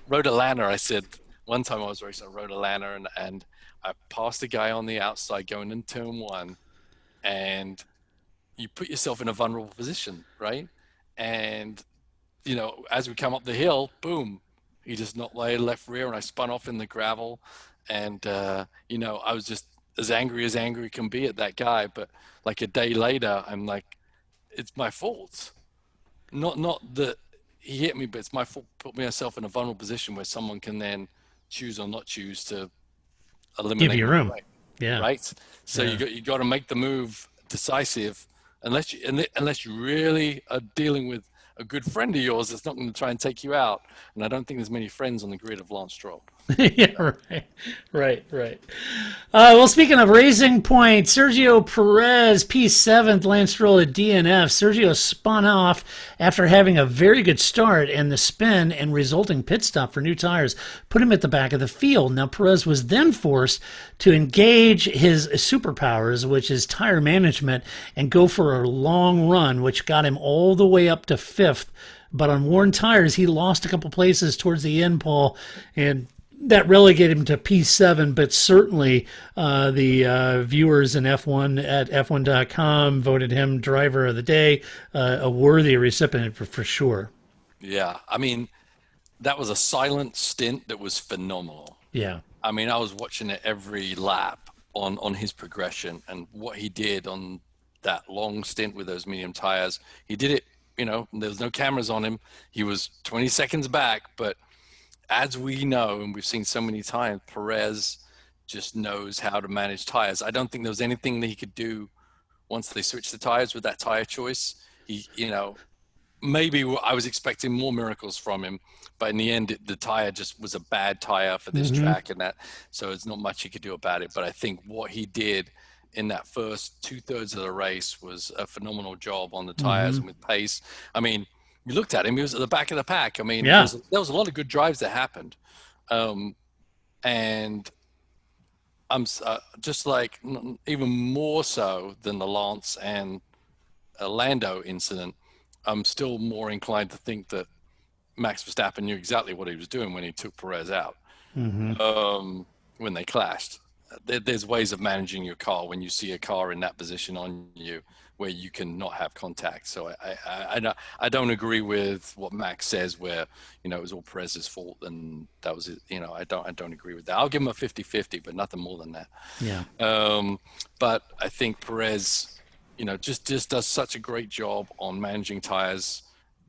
Road Atlanta, I said, one time I was racing at Road Atlanta and I passed a guy on the outside going in turn one, and you put yourself in a vulnerable position, right? And, as we come up the hill, boom, he just knocked my left rear and I spun off in the gravel. And, I was just as angry can be at that guy. But like a day later, I'm like, it's my fault. Not that he hit me, but it's my fault. Put myself in a vulnerable position where someone can then choose or not choose to eliminate Give you room. Right. Yeah. Right. So you got to make the move decisive, unless you really are dealing with a good friend of yours that's not going to try and take you out. And I don't think there's many friends on the grid of Lance Stroll. Yeah, right. Well, speaking of Racing Point, Sergio Perez, P7th, Lance Stroll at DNF. Sergio spun off after having a very good start, and the spin and resulting pit stop for new tires put him at the back of the field. Now, Perez was then forced to engage his superpowers, which is tire management, and go for a long run, which got him all the way up to 5th. But on worn tires, he lost a couple places towards the end, Paul, and that relegated him to P7, but certainly the viewers in F1 at F1.com voted him driver of the day, a worthy recipient for sure. Yeah, I mean, that was a silent stint that was phenomenal. Yeah. I mean, I was watching it every lap on his progression and what he did on that long stint with those medium tires. He did it, there was no cameras on him. He was 20 seconds back, but as we know, and we've seen so many times, Perez just knows how to manage tires. I don't think there was anything that he could do once they switched the tires with that tire choice. Maybe I was expecting more miracles from him, but in the end, the tire just was a bad tire for this track, so it's not much he could do about it. But I think what he did in that first 2/3 of the race was a phenomenal job on the tires and with pace. I mean, you looked at him; he was at the back of the pack. I mean, there was a lot of good drives that happened, and I'm just like even more so than the Lance and Lando incident. I'm still more inclined to think that Max Verstappen knew exactly what he was doing when he took Perez out when they clashed. There's ways of managing your car when you see a car in that position on you where you can not have contact. So I don't agree with what Max says where, it was all Perez's fault and that was it. I don't agree with that. I'll give him a 50-50, but nothing more than that. Yeah. But I think Perez, just does such a great job on managing tires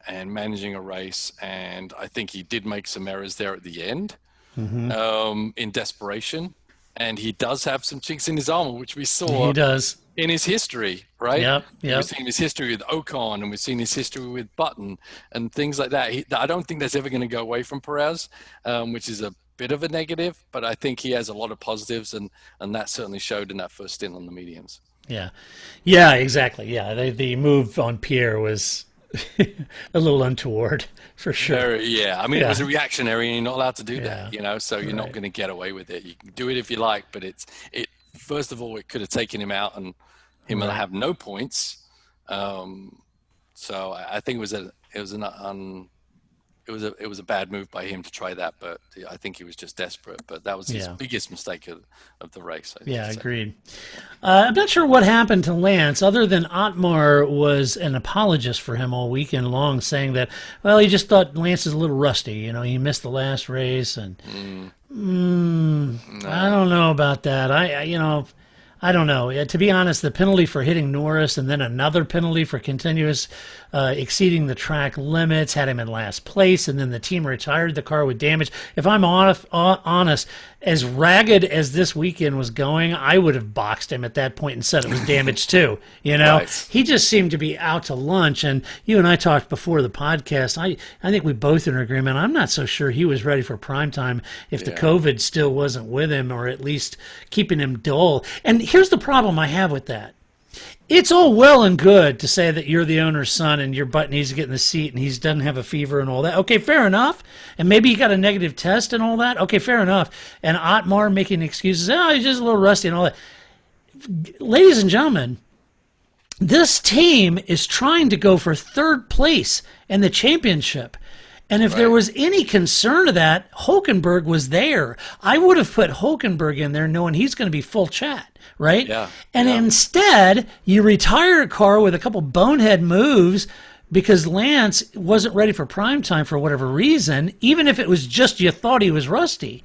and managing a race. And I think he did make some errors there at the end in desperation. And he does have some chinks in his armor, which we saw He does. in his history, right? Yep. We've seen his history with Ocon, and we've seen his history with Button, and things like that. I don't think that's ever going to go away from Perez, which is a bit of a negative, but I think he has a lot of positives, and that certainly showed in that first stint on the mediums. Yeah, exactly. Yeah, the move on Pierre was a little untoward, for sure. I mean, it was a reactionary, and you're not allowed to do that, so you're not Right. going to get away with it. You can do it if you like, but it first of all, it could have taken him out and him have no points. So I think it was a bad move by him to try that, but I think he was just desperate. But that was his biggest mistake of the race. Agreed. I'm not sure what happened to Lance, other than Otmar was an apologist for him all weekend long, saying that, well, he just thought Lance is a little rusty. He missed the last race, and I don't know about that. I don't know. To be honest, the penalty for hitting Norris and then another penalty for continuous exceeding the track limits had him in last place, and then the team retired the car with damage. If I'm honest, as ragged as this weekend was going, I would have boxed him at that point and said it was damaged too. You know, Right. He just seemed to be out to lunch. And you and I talked before the podcast. I think we both are in agreement. I'm not so sure he was ready for prime time if the COVID still wasn't with him, or at least keeping him dull. And here's the problem I have with that. It's all well and good to say that you're the owner's son and your butt needs to get in the seat and he doesn't have a fever and all that. Okay, fair enough. And maybe he got a negative test and all that. Okay, fair enough. And Otmar making excuses. Oh, he's just a little rusty and all that. Ladies and gentlemen, this team is trying to go for third place in the championship. And if there was any concern of that, Hulkenberg was there. I would have put Hulkenberg in there knowing he's going to be full chat, right? Yeah. And instead, you retire a car with a couple bonehead moves because Lance wasn't ready for prime time for whatever reason, even if it was just you thought he was rusty.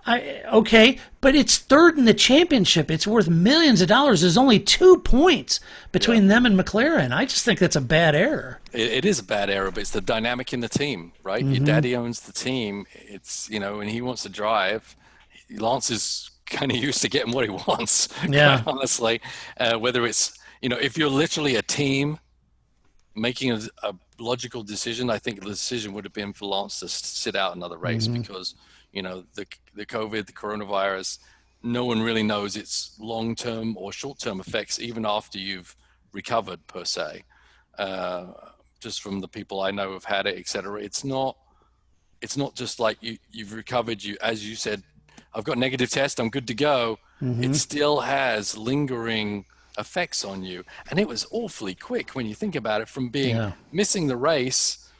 Okay, but it's third in the championship. It's worth millions of dollars. There's only 2 points between them and McLaren. I just think that's a bad error. It is a bad error, but it's the dynamic in the team, right? Your daddy owns the team. It's, when he wants to drive, Lance is kind of used to getting what he wants, quite honestly. Whether it's, if you're literally a team making a logical decision, I think the decision would have been for Lance to sit out another race because, the COVID, the coronavirus, no one really knows its long-term or short-term effects, even after you've recovered, per se. Just from the people I know have had it, etc. It's not just like you've recovered. As you said, I've got negative test, I'm good to go. It still has lingering effects on you, and it was awfully quick when you think about it. From being missing the race,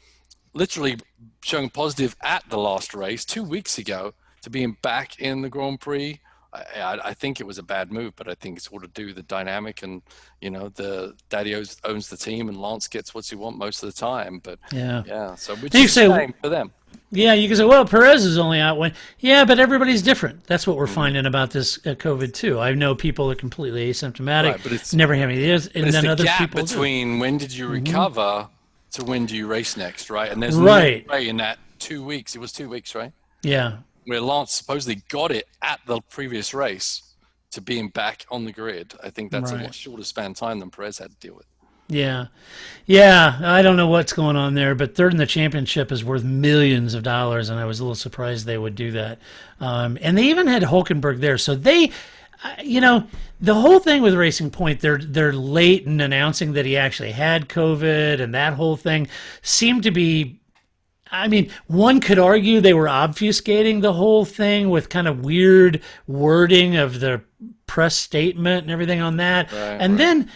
literally showing positive at the last race 2 weeks ago, to being back in the Grand Prix. I think it was a bad move, but I think it's all to do with the dynamic, and the daddy owns the team, and Lance gets what he wants most of the time. But so which is the same for them. Yeah, you can say, well, Perez is only out when. Yeah, but everybody's different. That's what we're finding about this COVID too. I know people are completely asymptomatic, but it's never have any ideas, and it's then the other gap people between when did you recover to when do you race next, right? And there's no way in that 2 weeks. It was 2 weeks, right? Yeah. Where Lance supposedly got it at the previous race to being back on the grid. I think that's a much shorter span of time than Perez had to deal with. Yeah. I don't know what's going on there, but third in the championship is worth millions of dollars, and I was a little surprised they would do that. And they even had Hulkenberg there, so they, the whole thing with Racing Point, they're late in announcing that he actually had COVID, and that whole thing seemed to be. I mean, one could argue they were obfuscating the whole thing with kind of weird wording of the press statement and everything on that. Then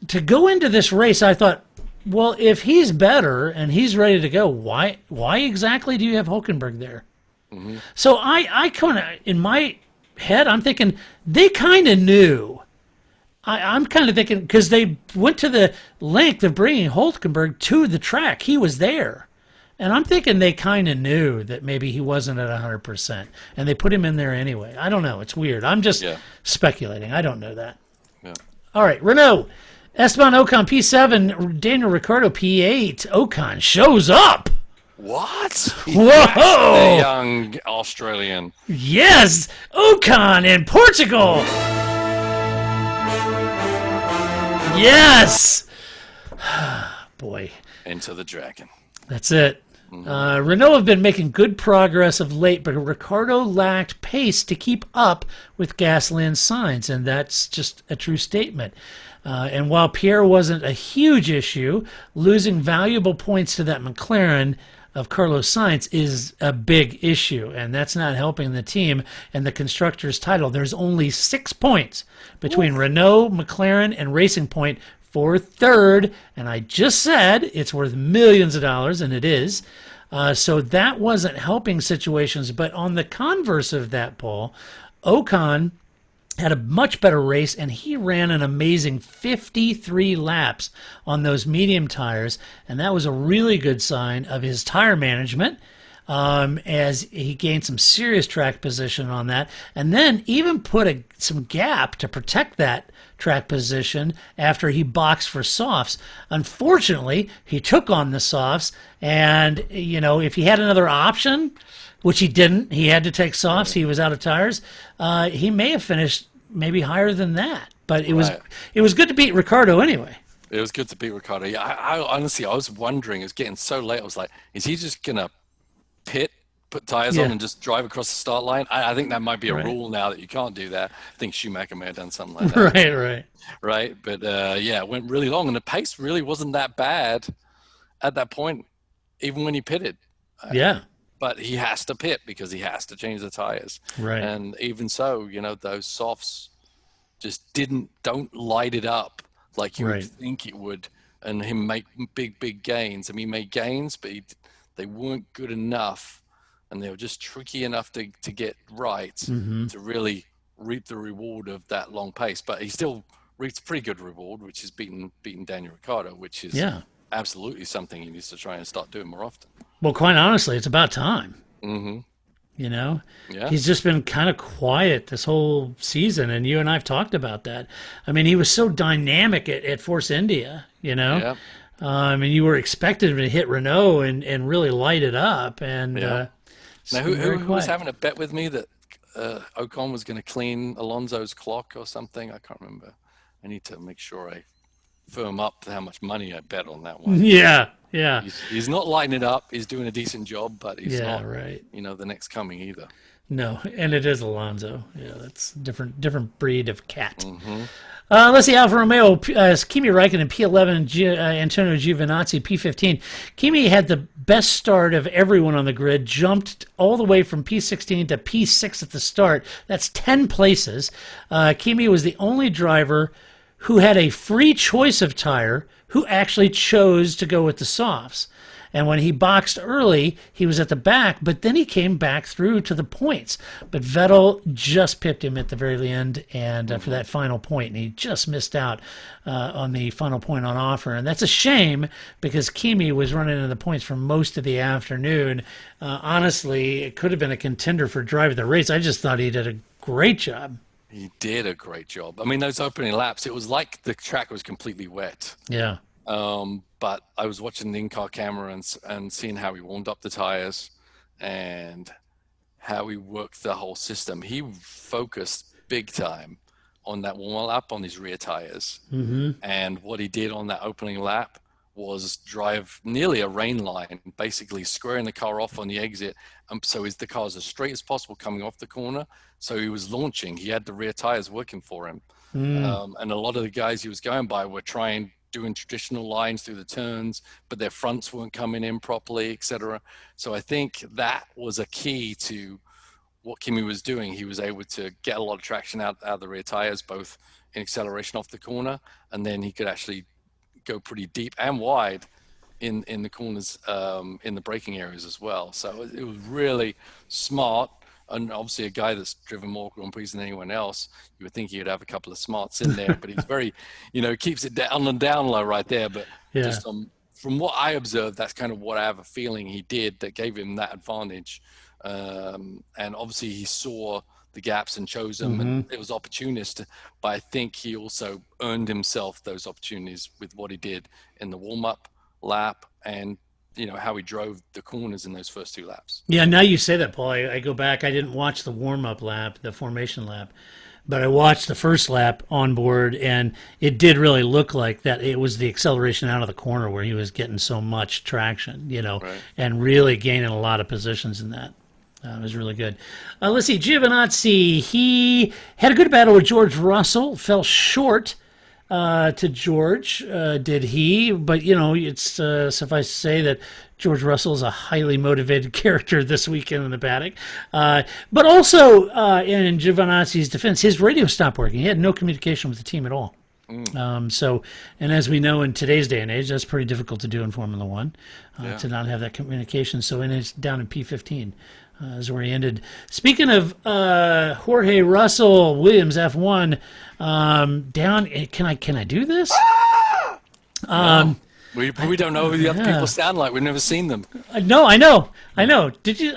to go into this race, I thought, well, if he's better and he's ready to go, why exactly do you have Hulkenberg there? So I kind of, in my head, I'm thinking they kind of knew. I'm kind of thinking, because they went to the length of bringing Hulkenberg to the track. He was there. And I'm thinking they kind of knew that maybe he wasn't at 100%, and they put him in there anyway. I don't know. It's weird. I'm just speculating. I don't know that. Yeah. All right, Renault. Esteban Ocon, P7. Daniel Ricciardo, P8. Ocon shows up. What? Whoa! The young Australian. Yes! Ocon in Portugal! Yes! Boy. Into the dragon. That's it. Renault have been making good progress of late, but Ricciardo lacked pace to keep up with Gasly and Sainz, and that's just a true statement. And while Pierre wasn't a huge issue, losing valuable points to that McLaren of Carlos Sainz is a big issue, and that's not helping the team and the Constructors' title. There's only 6 points between Renault, McLaren, and Racing Point for third, and I just said it's worth millions of dollars, and it is. So that wasn't helping situations. But on the converse of that, Paul, Ocon had a much better race, and he ran an amazing 53 laps on those medium tires, and that was a really good sign of his tire management. as he gained some serious track position on that, and then even put some gap to protect that track position after he boxed for softs. Unfortunately, he took on the softs, and if he had another option, which he didn't, he had to take softs. He was out of tires. He may have finished maybe higher than that, but it was good to beat Ricardo anyway. It was good to beat Ricardo. Yeah, I honestly, I was wondering. It was getting so late. I was like, is he just gonna put tires on and just drive across the start line? I think that might be a rule now that you can't do that. I think Schumacher may have done something like that. Right. But it went really long, and the pace really wasn't that bad at that point, even when he pitted. But he has to pit because he has to change the tires. Right. And even so, those softs just don't light it up like you would think it would, and him make big gains. I mean, he made gains, but they weren't good enough, and they were just tricky enough to get right to really reap the reward of that long pace. But he still reaped a pretty good reward, which is beating Daniel Ricciardo, which is absolutely something he needs to try and start doing more often. Well, quite honestly, it's about time. He's just been kind of quiet this whole season, and you and I have talked about that. I mean, he was so dynamic at Force India, and you were expecting him to hit Renault and really light it up. And now, who was having a bet with me that Ocon was going to clean Alonso's clock or something? I can't remember. I need to make sure I firm up how much money I bet on that one. He's not lighting it up. He's doing a decent job, but he's not the next coming either. No, and it is Alonso. Yeah, that's different breed of cat. Let's see, Alfa Romeo, Kimi Räikkönen, P11, Antonio Giovinazzi, P15. Kimi had the best start of everyone on the grid, jumped all the way from P16 to P6 at the start. That's 10 places. Kimi was the only driver who had a free choice of tire who actually chose to go with the softs. And when he boxed early, he was at the back, but then he came back through to the points. But Vettel just pipped him at the very end and for that final point, and he just missed out on the final point on offer. And that's a shame because Kimi was running into the points for most of the afternoon. Honestly, it could have been a contender for driving the race. I just thought he did a great job. He did a great job. I mean, those opening laps, it was like the track was completely wet. Yeah. But I was watching the in-car camera and seeing how he warmed up the tires and how he worked the whole system. He focused big time on that warm lap on his rear tires. And what he did on that opening lap was drive nearly a rain line, basically squaring the car off on the exit. So the car is as straight as possible coming off the corner. So he was launching. He had the rear tires working for him. And a lot of the guys he was going by were doing traditional lines through the turns, but their fronts weren't coming in properly, etc. So I think that was a key to what Kimi was doing. He was able to get a lot of traction out of the rear tires, both in acceleration off the corner, and then he could actually go pretty deep and wide in the corners, in the braking areas as well. So it was really smart. And obviously a guy that's driven more Grand Prix than anyone else, you would think he'd have a couple of smarts in there, but he's very, keeps it down and down low right there. But just from what I observed, that's kind of what I have a feeling he did that gave him that advantage. And obviously he saw the gaps and chose them, and it was opportunist, but I think he also earned himself those opportunities with what he did in the warm-up lap and how he drove the corners in those first two laps. Yeah, now you say that, Paul. I go back. I didn't watch the warm-up lap, the formation lap, but I watched the first lap on board, and it did really look like that. It was the acceleration out of the corner where he was getting so much traction, and really gaining a lot of positions in that. It was really good. Let's see. Giovinazzi, he had a good battle with George Russell, fell short to George, did he? But, it's suffice to say that George Russell is a highly motivated character this weekend in the paddock. But also, in Giovinazzi's defense, his radio stopped working. He had no communication with the team at all. And as we know in today's day and age, that's pretty difficult to do in Formula One, to not have that communication. So it's down in P15. Is where he ended. Speaking of Jorge Russell, Williams F1, down. Can I do this? No, We don't know who the other people sound like. We've never seen them. No, I know. Did you?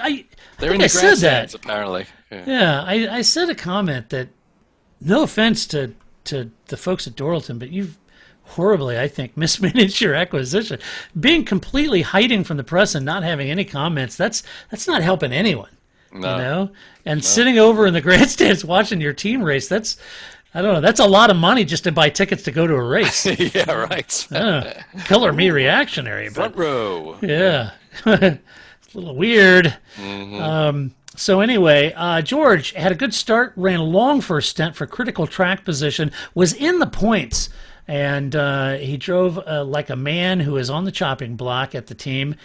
They're in I the said grandstands, that. apparently. Yeah, I said a comment that, no offense to the folks at Doralton, but you've horribly, I think, mismanaged your acquisition. Being completely hiding from the press and not having any comments, that's not helping anyone. No. You know? And sitting over in the grandstands watching your team race, that's, I don't know, that's a lot of money just to buy tickets to go to a race. Yeah, right. Color me reactionary. Front row. Yeah. It's a little weird. So anyway, George had a good start, ran a long first stint for critical track position, was in the points, and he drove like a man who is on the chopping block at the team,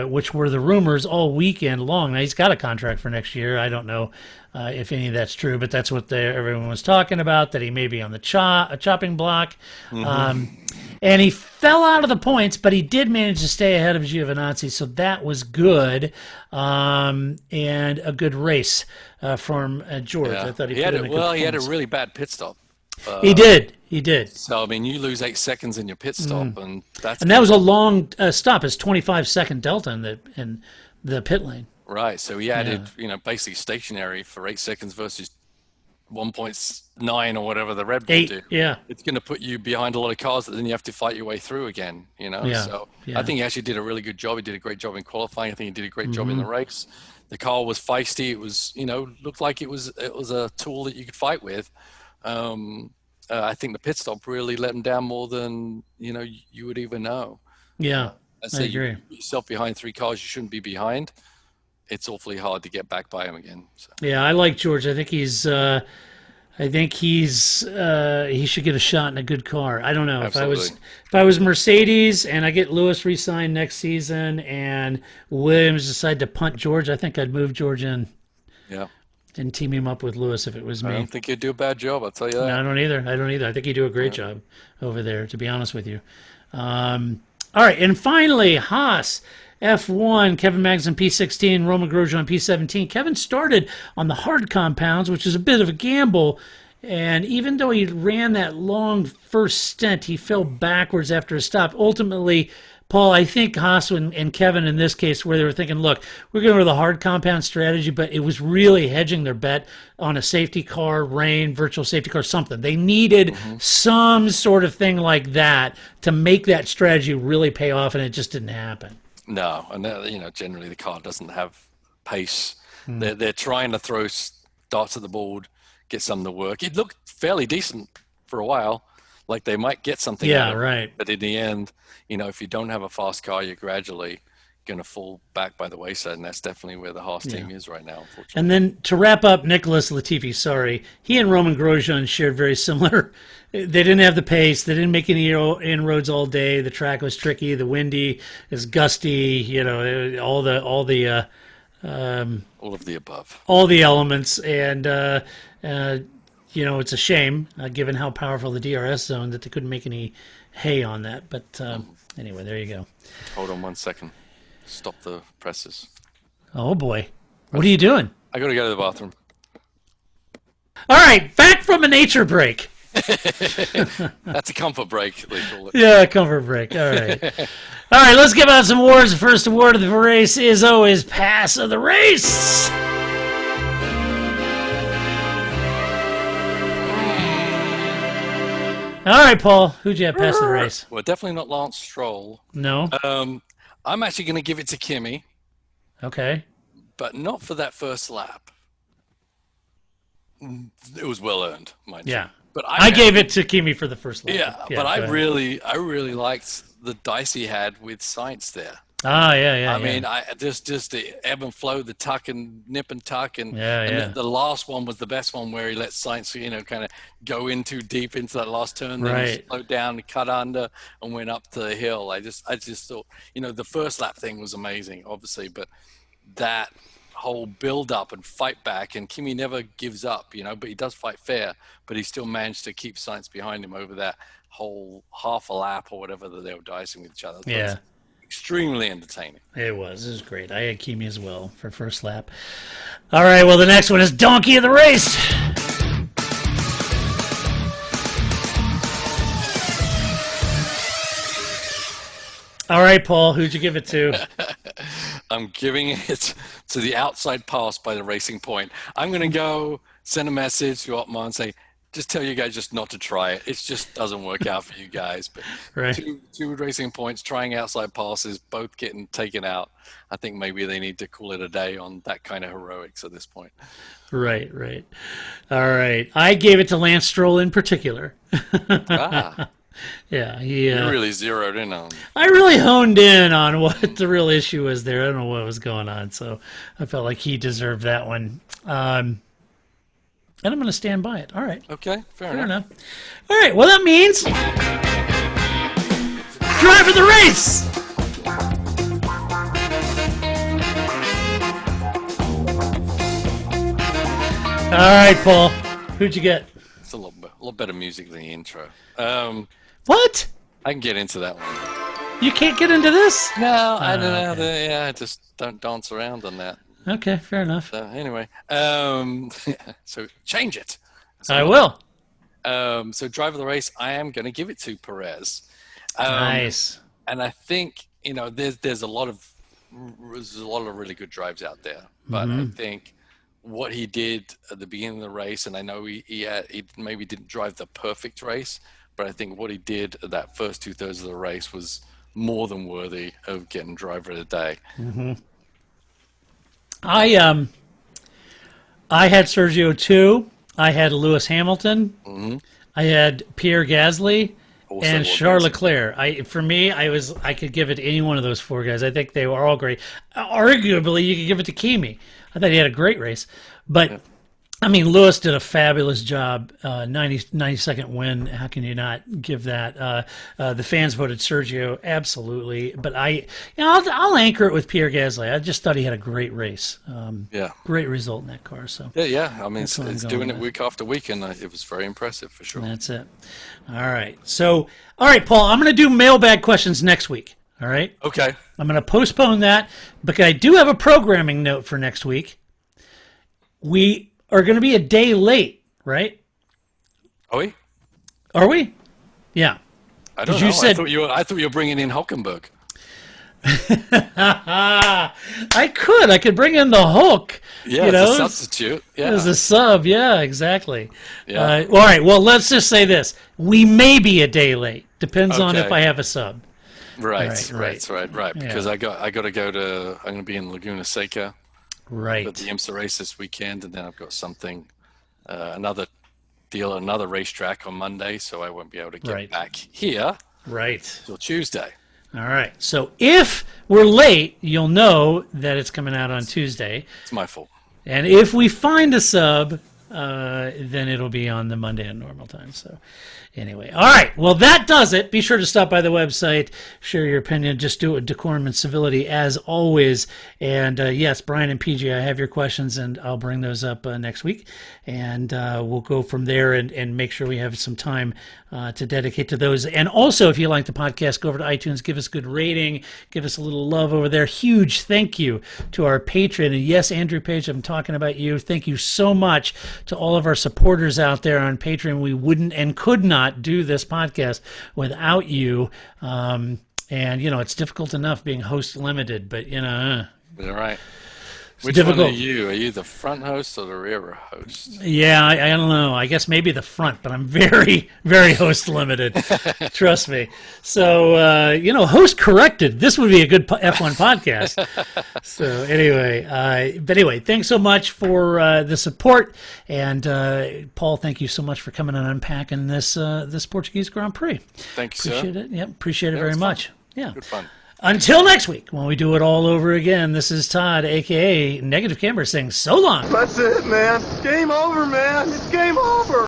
which were the rumors all weekend long. Now, he's got a contract for next year. I don't know if any of that's true, but that's what everyone was talking about, that he may be on the chopping block. And he fell out of the points, but he did manage to stay ahead of Giovinazzi, so that was good, and a good race from George. Yeah. I thought he had a really bad pit stop. He did. So, I mean, you lose 8 seconds in your pit stop, and that was a long stop. It's 25-second delta in the pit lane. Right. So he added, basically stationary for 8 seconds versus 1.9 or whatever the Red Bull do. Yeah. It's going to put you behind a lot of cars that then you have to fight your way through again, Yeah. So I think he actually did a really good job. He did a great job in qualifying. I think he did a great job in the race. The car was feisty. It was, looked like it was a tool that you could fight with. I think the pit stop really let him down more than, you would even know. Yeah. I agree. You put yourself behind 3 cars you shouldn't be behind. It's awfully hard to get back by him again. So. Yeah, I like George. I think he should get a shot in a good car. I don't know. Absolutely. If I was Mercedes and I get Lewis re-signed next season and Williams decide to punt George, I think I'd move George in. Yeah. And team him up with Lewis if it was me. I don't think he'd do a bad job, I'll tell you that. No, I don't either. I think he'd do a great job over there, to be honest with you. All right, and finally, Haas F1, Kevin Magnussen P16, Roman Grosjean P17. Kevin started on the hard compounds, which is a bit of a gamble, and even though he ran that long first stint, he fell backwards after a stop. Ultimately, Paul, I think Haas and Kevin in this case, where they were thinking, look, we're going to the hard compound strategy, but it was really hedging their bet on a safety car, rain, virtual safety car, something. They needed some sort of thing like that to make that strategy really pay off, and it just didn't happen. No, and generally the car doesn't have pace. They're trying to throw darts at the board, get something to work. It looked fairly decent for a while, like they might get something. Yeah, right. But in the end, if you don't have a fast car, you're gradually going to fall back by the wayside, and that's definitely where the Haas team is right now, unfortunately. And then to wrap up, Nicholas Latifi, he and Roman Grosjean shared very similar. They didn't have the pace. They didn't make any inroads all day. The track was tricky. The windy is gusty. All of the above. All the elements, and it's a shame given how powerful the DRS zone that they couldn't make any hay on that. But anyway, there you go. Hold on 1 second. Stop the presses. Oh boy, what are you doing? I got to go to the bathroom. All right, back from a nature break. That's a comfort break, they call it. Yeah, comfort break. All right. All right, let's give out some awards. The first award of the race is always Pass of the Race. All right, Paul, who'd you have pass of the race? Well, definitely not Lance Stroll. No. I'm actually going to give it to Kimi. Okay. But not for that first lap. It was well earned, mind you. Yeah. But I gave it to Kimi for the first lap. Yeah, but I really liked the dice he had with Sainz there. Ah, yeah. I mean, just the ebb and flow, the tuck and nip and tuck, and the last one was the best one where he let Sainz, kind of go in too deep into that last turn, then he slowed down, cut under, and went up the hill. I just thought, the first lap thing was amazing, obviously, but that whole build up and fight back, and Kimi never gives up, but he does fight fair, but he still managed to keep Sainz behind him over that whole half a lap or whatever that they were dicing with each other. So yeah. Extremely entertaining. It was great. I had Kimi as well for first lap. All right, well, the next one is Donkey of the Race. All right, Paul, who'd you give it to? I'm giving it to the outside pass by the Racing Point. I'm going to go send a message to Otmar and say, just tell you guys just not to try it. It just doesn't work out for you guys. But Right. two Racing Points trying outside passes, both getting taken out. I think maybe they need to call it a day on that kind of heroics at this point. Right. All right. I gave it to Lance Stroll in particular. Ah, Yeah, you really zeroed in on. I really honed in on what the real issue was there. I don't know what was going on, so I felt like he deserved that one. And I'm going to stand by it. All right. Okay, fair enough. All right. Well, that means drive for the race. All right, Paul. Who'd you get? It's a little better music than the intro. What? I can get into that one. You can't get into this? No, I don't know. I just don't dance around on that. Okay, fair enough. So anyway, so change it. I will. So driver of the race, I am going to give it to Perez. Nice. And I think there's a lot of really good drives out there, but I think what he did at the beginning of the race, and I know he maybe didn't drive the perfect race, but I think what he did at that first 2/3 of the race was more than worthy of getting driver of the day. Mm-hmm. I had Sergio too. I had Lewis Hamilton. Mm-hmm. I had Pierre Gasly Also and Charles amazing. Leclerc. I could give it to any one of those four guys. I think they were all great. Arguably, you could give it to Kimi. I thought he had a great race, but I mean, Lewis did a fabulous job. 92nd win. How can you not give that? The fans voted Sergio, absolutely. But I'll anchor it with Pierre Gasly. I just thought he had a great race. Great result in that car. So Yeah. I mean, That's what I'm it's going doing it with. week after week, and it was very impressive for sure. that's it. All right. So, all right, Paul. I'm going to do mailbag questions next week. All right. Okay. I'm going to postpone that because I do have a programming note for next week. We are going to be a day late, right? Are we? Are we? Yeah. I don't 'Cause know. you said- I thought you were bringing in Hulkenberg. I could bring in the Hulk. Yeah, you know, it's a substitute. Yeah. as a sub. Yeah, exactly. Yeah. All right. Well, let's just say this: we may be a day late. Depends on if Okay. I have a sub. Right. Yeah. Because I got to go to. I'm going to be in Laguna Seca Right. at the IMSA race this weekend, and then I've got something, another racetrack on Monday, so I won't be able to get Right. back here Right. till Tuesday. All right. So if we're late, you'll know that it's coming out on Tuesday. It's my fault. And if we find a sub, then it'll be on the Monday at normal time. So anyway, all right. Well, that does it. Be sure to stop by the website, share your opinion. Just do it with decorum and civility as always. And yes, Brian and PJ, I have your questions, and I'll bring those up next week. And we'll go from there and make sure we have some time to dedicate to those. And also, if you like the podcast, go over to iTunes, give us a good rating, give us a little love over there. Huge thank you to our patron. And yes, Andrew Page, I'm talking about you. Thank you so much to all of our supporters out there on Patreon. We wouldn't and could not do this podcast without you. And, it's difficult enough being host limited, but, All right. Which difficult. one are you? Are you the front host or the rear host? Yeah, I don't know. I guess maybe the front, but I'm very, very host limited. Trust me. So, host corrected. This would be a good F1 podcast. So anyway, thanks so much for the support. And Paul, thank you so much for coming and unpacking this Portuguese Grand Prix. Thank you, Appreciate sir. it. Yep, appreciate it Yeah, it very was much. Yeah. Good fun. Until next week, when we do it all over again, this is Todd, a.k.a. Negative Camera, saying so long. That's it, man. Game over, man. It's game over.